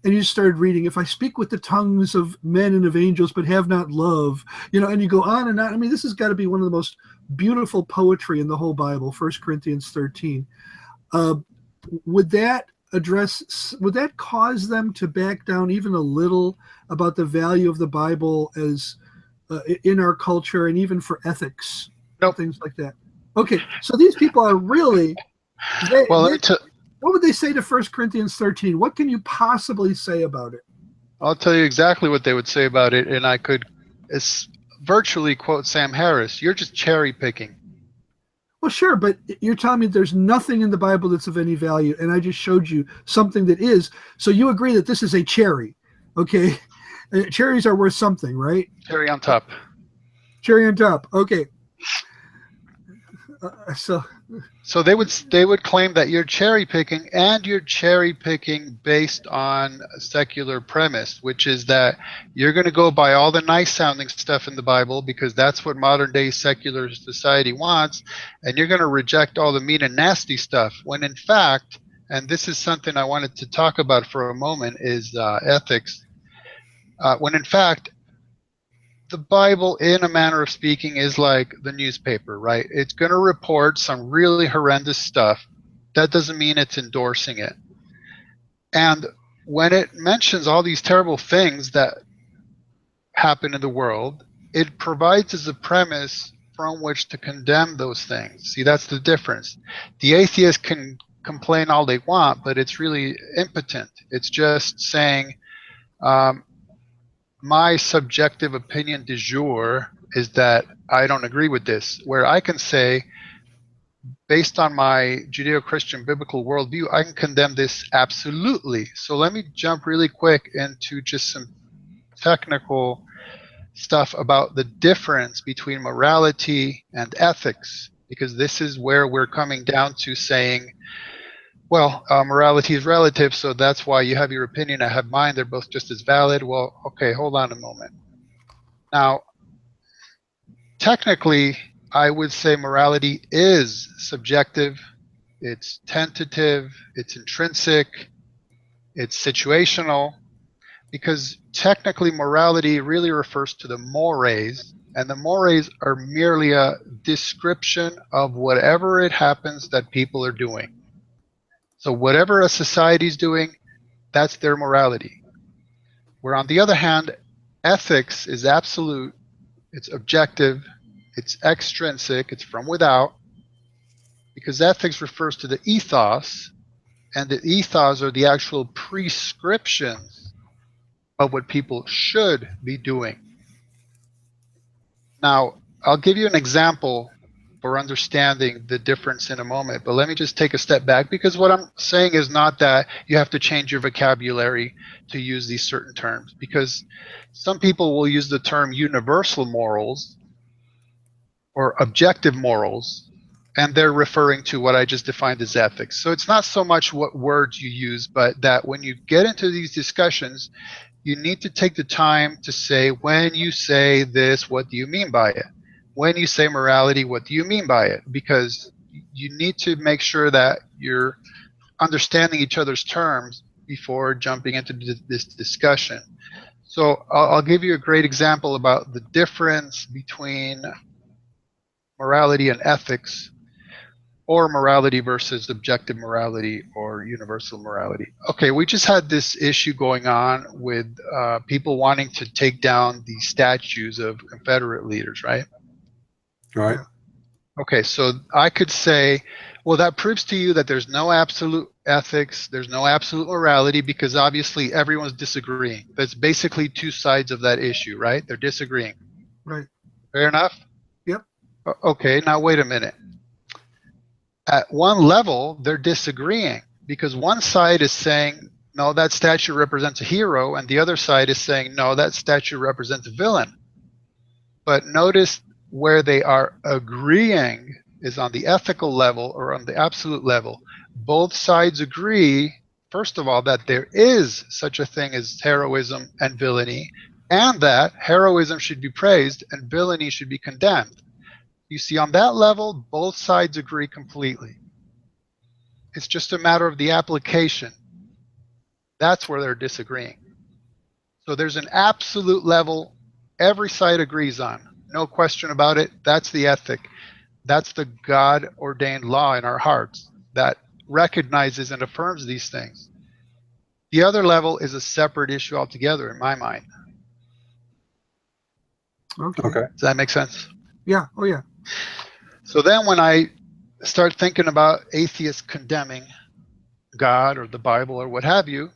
and you just started reading, "If I speak with the tongues of men and of angels but have not love," and you go on and on. I mean, this has got to be one of the most beautiful poetry in the whole Bible, 1 Corinthians 13. Would that cause them to back down even a little about the value of the Bible as in our culture and even for ethics? Nope. Things like that. Okay, so these people are really, what would they say to 1 Corinthians 13? What can you possibly say about it? I'll tell you exactly what they would say about it, and I could virtually quote Sam Harris. You're just cherry picking. Well, sure, but you're telling me there's nothing in the Bible that's of any value, and I just showed you something that is. So you agree that this is a cherry, okay? Cherries are worth something, right? Cherry on top. Cherry on top, okay. So they would claim that you're cherry picking, and you're cherry picking based on a secular premise, which is that you're going to go by all the nice sounding stuff in the Bible because that's what modern day secular society wants, and you're going to reject all the mean and nasty stuff. When in fact, and this is something I wanted to talk about for a moment, is ethics. When in fact, the Bible, in a manner of speaking, is like the newspaper, right? It's going to report some really horrendous stuff. That doesn't mean it's endorsing it. And when it mentions all these terrible things that happen in the world, it provides as a premise from which to condemn those things. See, that's the difference. The atheist can complain all they want, but it's really impotent. It's just saying, my subjective opinion du jour is that I don't agree with this, where I can say, based on my Judeo-Christian biblical worldview, I can condemn this absolutely. So let me jump really quick into just some technical stuff about the difference between morality and ethics, because this is where we're coming down to saying, well, morality is relative, so that's why you have your opinion, I have mine, they're both just as valid. Well, okay, hold on a moment. Now, technically, I would say morality is subjective, it's tentative, it's intrinsic, it's situational, because technically morality really refers to the mores, and the mores are merely a description of whatever it happens that people are doing. So whatever a society is doing, that's their morality. Where on the other hand, ethics is absolute, it's objective, it's extrinsic, it's from without, because ethics refers to the ethos, and the ethos are the actual prescriptions of what people should be doing. Now, I'll give you an example for understanding the difference in a moment, but let me just take a step back, because what I'm saying is not that you have to change your vocabulary to use these certain terms, because some people will use the term universal morals or objective morals, and they're referring to what I just defined as ethics. So it's not so much what words you use, but that when you get into these discussions, you need to take the time to say, when you say this, what do you mean by it? When you say morality, what do you mean by it? Because you need to make sure that you're understanding each other's terms before jumping into this discussion. So I'll give you a great example about the difference between morality and ethics, or morality versus objective morality or universal morality. Okay, we just had this issue going on with people wanting to take down the statues of Confederate leaders, right? Right. Okay, so I could say, well, that proves to you that there's no absolute ethics, there's no absolute morality, because obviously everyone's disagreeing. That's basically two sides of that issue, right? They're disagreeing. Right. Fair enough? Yep. Okay, now wait a minute. At one level, they're disagreeing, because one side is saying, no, that statue represents a hero, and the other side is saying, no, that statue represents a villain. But notice where they are agreeing is on the ethical level or on the absolute level. Both sides agree, first of all, that there is such a thing as heroism and villainy, and that heroism should be praised and villainy should be condemned. You see, on that level, both sides agree completely. It's just a matter of the application. That's where they're disagreeing. So there's an absolute level every side agrees on. No question about it. That's the ethic. That's the God-ordained law in our hearts that recognizes and affirms these things. The other level is a separate issue altogether in my mind. Okay. Does that make sense? Yeah. Oh, yeah. So then when I start thinking about atheists condemning God or the Bible or what have you,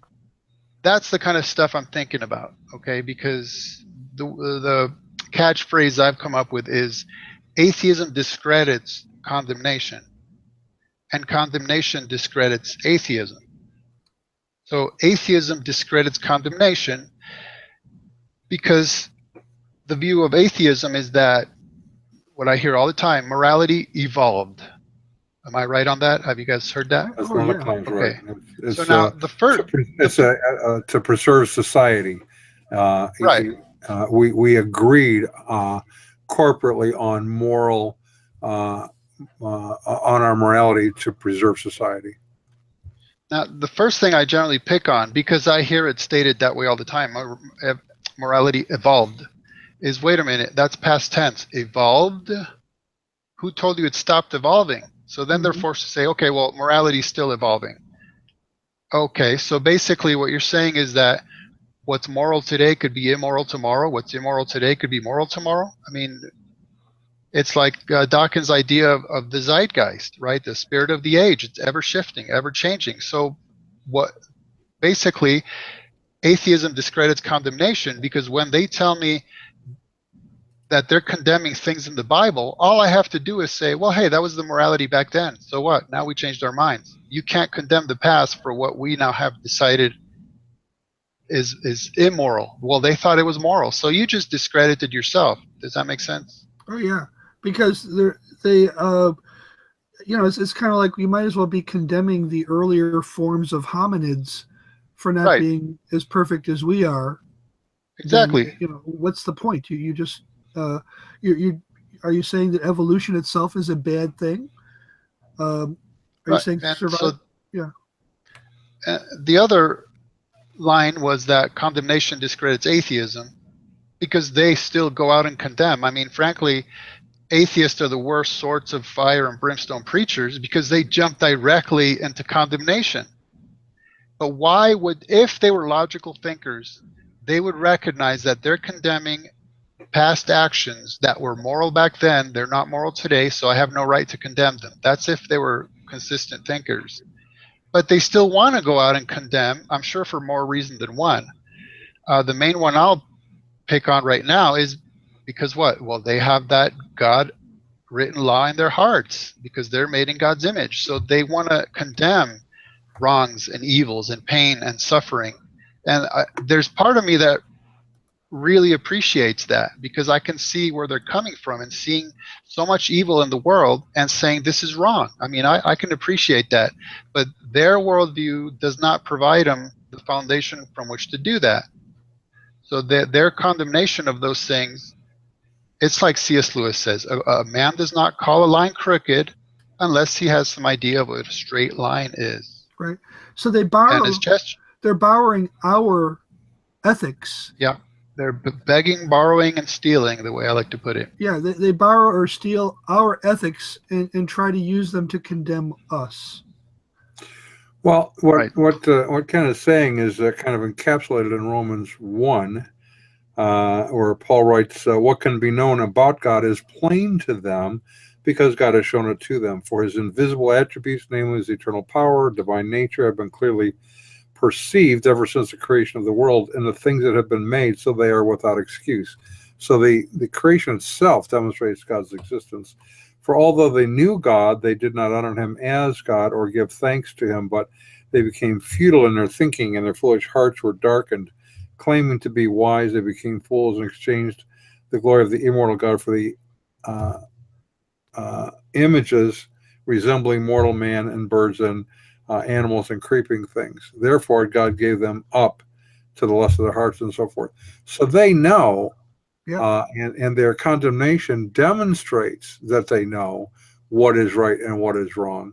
that's the kind of stuff I'm thinking about, okay? Because the catchphrase I've come up with is atheism discredits condemnation, and condemnation discredits atheism. So atheism discredits condemnation because the view of atheism is that what I hear all the time, morality evolved. Am I right on that? Have you guys heard that? That's Oh, one of yeah. the claims, Okay. right? It's, So now the first, to preserve society. right. We agreed corporately on moral on our morality to preserve society. Now, the first thing I generally pick on, because I hear it stated that way all the time, morality evolved, is wait a minute, that's past tense. Evolved? Who told you it stopped evolving? So then they're forced to say, okay, well, morality is still evolving. Okay, so basically what you're saying is that what's moral today could be immoral tomorrow. What's immoral today could be moral tomorrow. I mean, it's like Dawkins' idea of the zeitgeist, right? The spirit of the age. It's ever shifting, ever changing. So what basically atheism discredits condemnation, because when they tell me that they're condemning things in the Bible, all I have to do is say, well, hey, that was the morality back then. So what? Now we changed our minds. You can't condemn the past for what we now have decided is immoral. Well, they thought it was moral. So you just discredited yourself. Does that make sense? Oh yeah, because they you know, it's kind of like we might as well be condemning the earlier forms of hominids for not Right. being as perfect as we are. Exactly. Then, you know, what's the point? You just you are you saying that evolution itself is a bad thing? Are you saying survival? Yeah. The other line was that condemnation discredits atheism, because they still go out and condemn. I mean, frankly, atheists are the worst sorts of fire and brimstone preachers, because they jump directly into condemnation. But why would, if they were logical thinkers, they would recognize that they're condemning past actions that were moral back then. They're not moral today, so I have no right to condemn them. That's if they were consistent thinkers. But they still want to go out and condemn, I'm sure for more reason than one. The main one I'll pick on right now is because what? Well, they have that God written law in their hearts, because they're made in God's image. So they want to condemn wrongs and evils and pain and suffering. And there's part of me that really appreciates that, because I can see where they're coming from and seeing so much evil in the world and saying this is wrong. I mean, I can appreciate that, but their worldview does not provide them the foundation from which to do that. So their condemnation of those things, it's like C.S. Lewis says, a man does not call a line crooked unless he has some idea of what a straight line is. Right. So they borrow. They're borrowing our ethics. Yeah. They're begging, borrowing, and stealing, the way I like to put it. Yeah, they borrow or steal our ethics and try to use them to condemn us. Well, what kind of saying is kind of encapsulated in Romans 1, where Paul writes, what can be known about God is plain to them, because God has shown it to them. For his invisible attributes, namely his eternal power, divine nature, have been clearly perceived ever since the creation of the world in the things that have been made, so they are without excuse. So the creation itself demonstrates God's existence. For although they knew God, they did not honor him as God or give thanks to him, but they became futile in their thinking, and their foolish hearts were darkened. Claiming to be wise, they became fools and exchanged the glory of the immortal God for the images resembling mortal man and birds and animals and creeping things. Therefore, God gave them up to the lust of their hearts and so forth. So they know, and their condemnation demonstrates that they know what is right and what is wrong.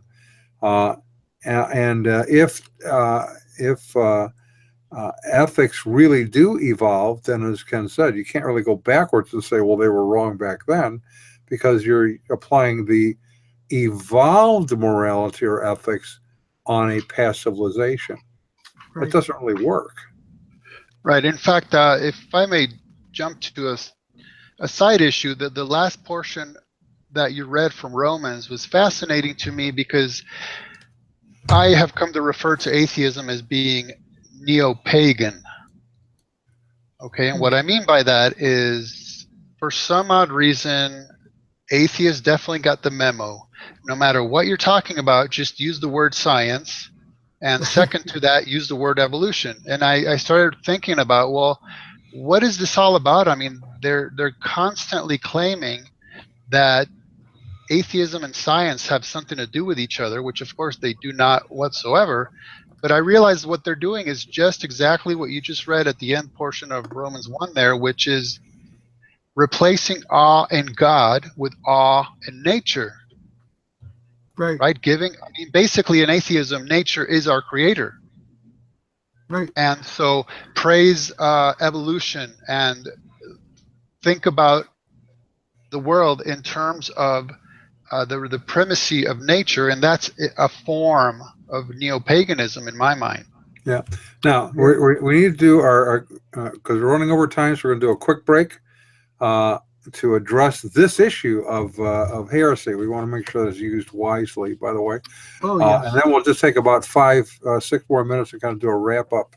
If ethics really do evolve, then as Ken said, you can't really go backwards and say, well, they were wrong back then, because you're applying the evolved morality or ethics on a past civilization. Right. It doesn't really work. Right. In fact, if I may jump to a side issue, the last portion that you read from Romans was fascinating to me, because I have come to refer to atheism as being neo-pagan. Okay, and what I mean by that is, for some odd reason, atheists definitely got the memo. No matter what you're talking about, just use the word science, and second to that, use the word evolution. And I started thinking about, well, what is this all about? I mean, they're constantly claiming that atheism and science have something to do with each other, which of course they do not whatsoever. But I realize what they're doing is just exactly what you just read at the end portion of Romans 1 there, which is replacing awe in God with awe in nature. Right. Right? Basically in atheism, nature is our creator. Right. And so praise evolution and think about the world in terms of the primacy of nature, and that's a form of neo-paganism in my mind. Yeah. Now, we need to do our because we're running over time, so we're going to do a quick break to address this issue of heresy. We want to make sure that it's used wisely, by the way. Oh, yes. And then we'll just take about 6 more minutes to kind of do a wrap-up.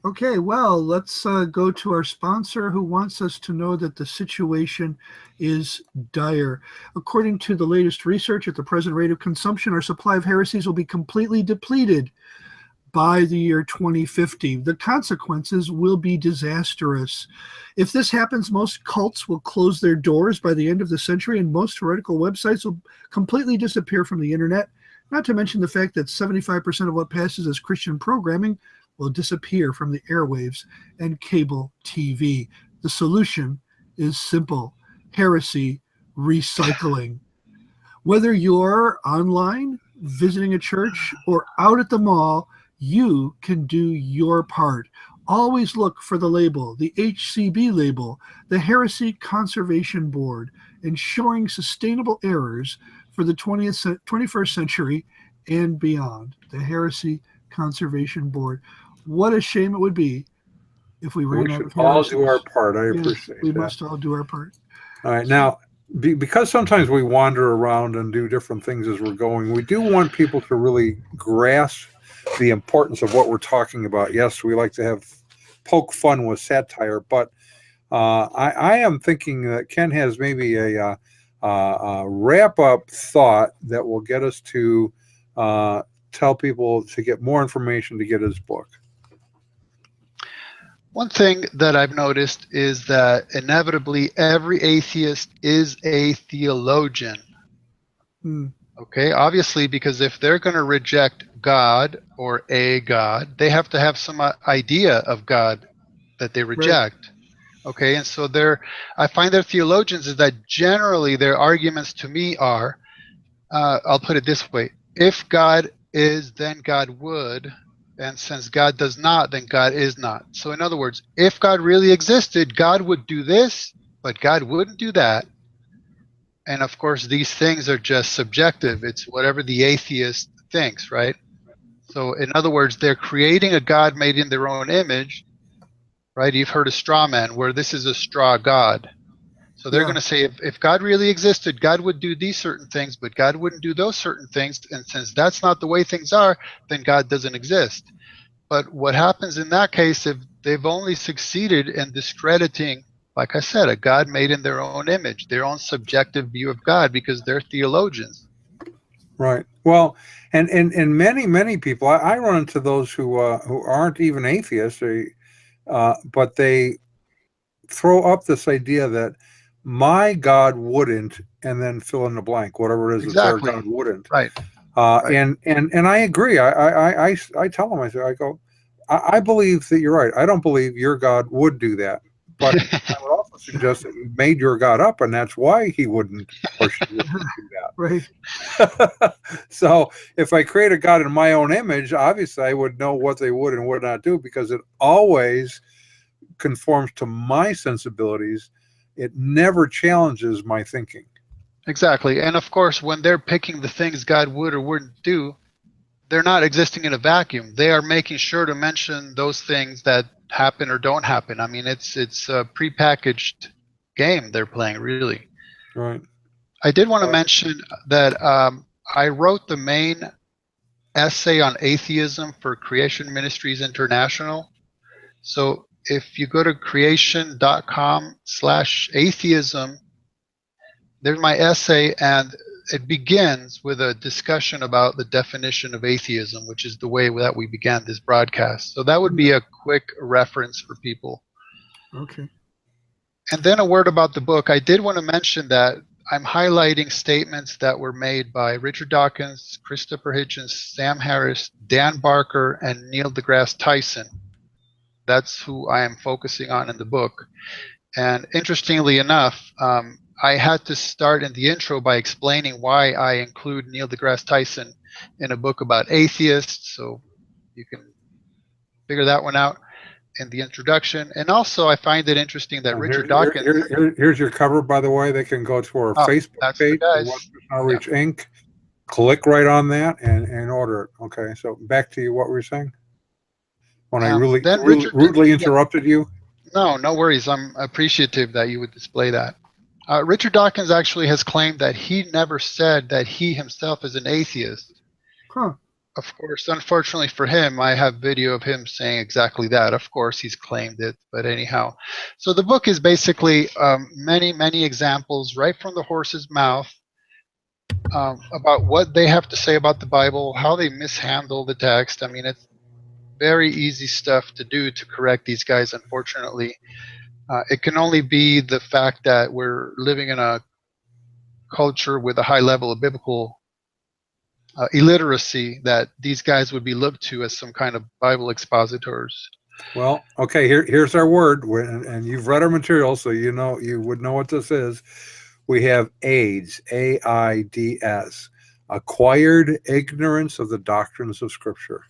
Okay, well, let's go to our sponsor who wants us to know that the situation is dire. According to the latest research, at the present rate of consumption, our supply of heresies will be completely depleted by the year 2050. The consequences will be disastrous. If this happens, most cults will close their doors by the end of the century, and most heretical websites will completely disappear from the internet, not to mention the fact that 75% of what passes as Christian programming will disappear from the airwaves and cable TV. The solution is simple: heresy recycling. Whether you're online, visiting a church, or out at the mall, you can do your part. Always look for the label, the HCB label, the Heresy Conservation Board, ensuring sustainable errors for the 21st century and beyond. The Heresy Conservation Board. What a shame it would be if we ran out of heresies. We should all do our part. I appreciate that. We must all do our part. All right. Now, because sometimes we wander around and do different things as we're going, we do want people to really grasp the importance of what we're talking about. Yes, we like to have poke fun with satire, but I am thinking that Ken has maybe a wrap-up thought that will get us to tell people to get more information to get his book. One thing that I've noticed is that inevitably every atheist is a theologian. Okay, obviously, because if they're going to reject God or a God, they have to have some idea of God that they reject. Right. Okay, and so I find their theologians is that generally their arguments to me are, I'll put it this way: if God is, then God would. And since God does not, then God is not. So in other words, if God really existed, God would do this, but God wouldn't do that. And of course, these things are just subjective. It's whatever the atheist thinks, right? So in other words, they're creating a God made in their own image, right? You've heard of straw man, where this is a straw God. So they're going to say, if God really existed, God would do these certain things, but God wouldn't do those certain things. And since that's not the way things are, then God doesn't exist. But what happens in that case, if they've only succeeded in discrediting, like I said, a God made in their own image, their own subjective view of God, because they're theologians. Right. Well, and many people, I run into those who aren't even atheists, but they throw up this idea that my God wouldn't, and then fill in the blank, whatever it is Exactly. that their God wouldn't. Right. And I agree. I tell them, I go, I believe that you're right. I don't believe your God would do that. But I would also suggest that you made your God up, and that's why he wouldn't or she wouldn't do that. Right. So if I create a God in my own image, obviously I would know what they would and would not do, because it always conforms to my sensibilities. It never challenges my thinking. Exactly. And of course, when they're picking the things God would or wouldn't do, they're not existing in a vacuum. They are making sure to mention those things that happen or don't happen. I mean, it's a prepackaged game they're playing, really. Right. I did want to mention that I wrote the main essay on atheism for Creation Ministries International. So if you go to creation.com/atheism, there's my essay, and it begins with a discussion about the definition of atheism, which is the way that we began this broadcast. So that would be a quick reference for people. Okay. And then a word about the book. I did want to mention that I'm highlighting statements that were made by Richard Dawkins, Christopher Hitchens, Sam Harris, Dan Barker, and Neil deGrasse Tyson. That's who I am focusing on in the book. And interestingly enough, I had to start in the intro by explaining why I include Neil deGrasse Tyson in a book about atheists. So you can figure that one out in the introduction. And also, I find it interesting that Richard Dawkins. Here's your cover, by the way. They can go to our Facebook page, Western Outreach Inc. Click right on that and order it. Okay, so back to you. What were you saying? When I rudely interrupted you? No, no worries. I'm appreciative that you would display that. Richard Dawkins actually has claimed that he never said that he himself is an atheist. Huh. Of course, unfortunately for him, I have video of him saying exactly that. Of course, he's claimed it, but anyhow. So the book is basically many, many examples right from the horse's mouth about what they have to say about the Bible, how they mishandle the text. I mean, it's very easy stuff to do to correct these guys, unfortunately. It can only be the fact that we're living in a culture with a high level of biblical illiteracy that these guys would be looked to as some kind of Bible expositors. Well, okay, here's our word, and you've read our material, so you would know what this is. We have AIDS, AIDS, acquired ignorance of the doctrines of Scripture.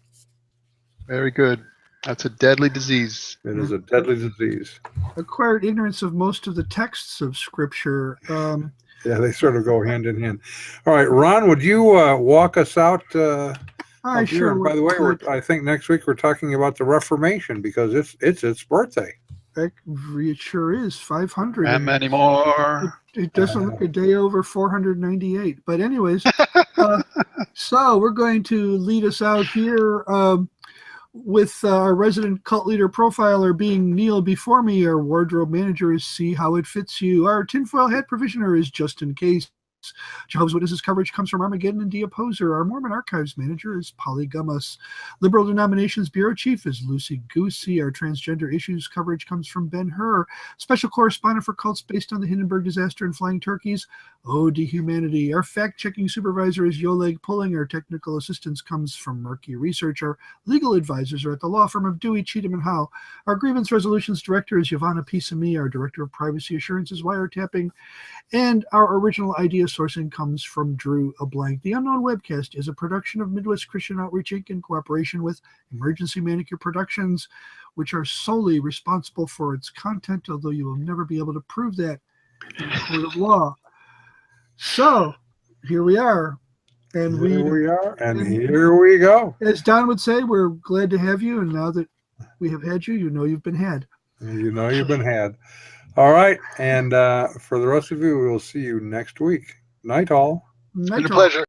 Very good. That's a deadly disease. It is a deadly disease. Acquired ignorance of most of the texts of Scripture. Yeah, they sort of go hand in hand. All right, Ron, would you walk us out? Sure. And by the way, I think next week we're talking about the Reformation because it's its birthday. It sure is 500. And many more. It doesn't look a day over 498. But anyways, so we're going to lead us out here with our resident cult leader profiler being Neil before me. Our wardrobe manager is See How It Fits You. Our tinfoil hat provisioner is Just In Case. Jehovah's Witnesses coverage comes from Armageddon and The Opposer. Our Mormon Archives manager is Polly Gummas. Liberal Denominations Bureau Chief is Lucy Goosey. Our transgender issues coverage comes from Ben Hur. Special correspondent for cults based on the Hindenburg disaster and flying turkeys, Ode to Humanity. Our fact-checking supervisor is Yoleg Pulling. Our technical assistance comes from Murky Research. Our legal advisors are at the law firm of Dewey, Cheatham, and Howe. Our grievance resolutions director is Yvonne Pisami. Our director of privacy assurance is Wiretapping. And our original idea sourcing comes from Drew LeBlanc. The Unknown Webcast is a production of Midwest Christian Outreach Inc. in cooperation with Emergency Manicure Productions, which are solely responsible for its content, although you will never be able to prove that in a court of law. So, here we are. And here we go. As Don would say, we're glad to have you, and now that we have had you, you know you've been had. You know you've been had. All right, and for the rest of you, we will see you next week. Night all. It's been a pleasure.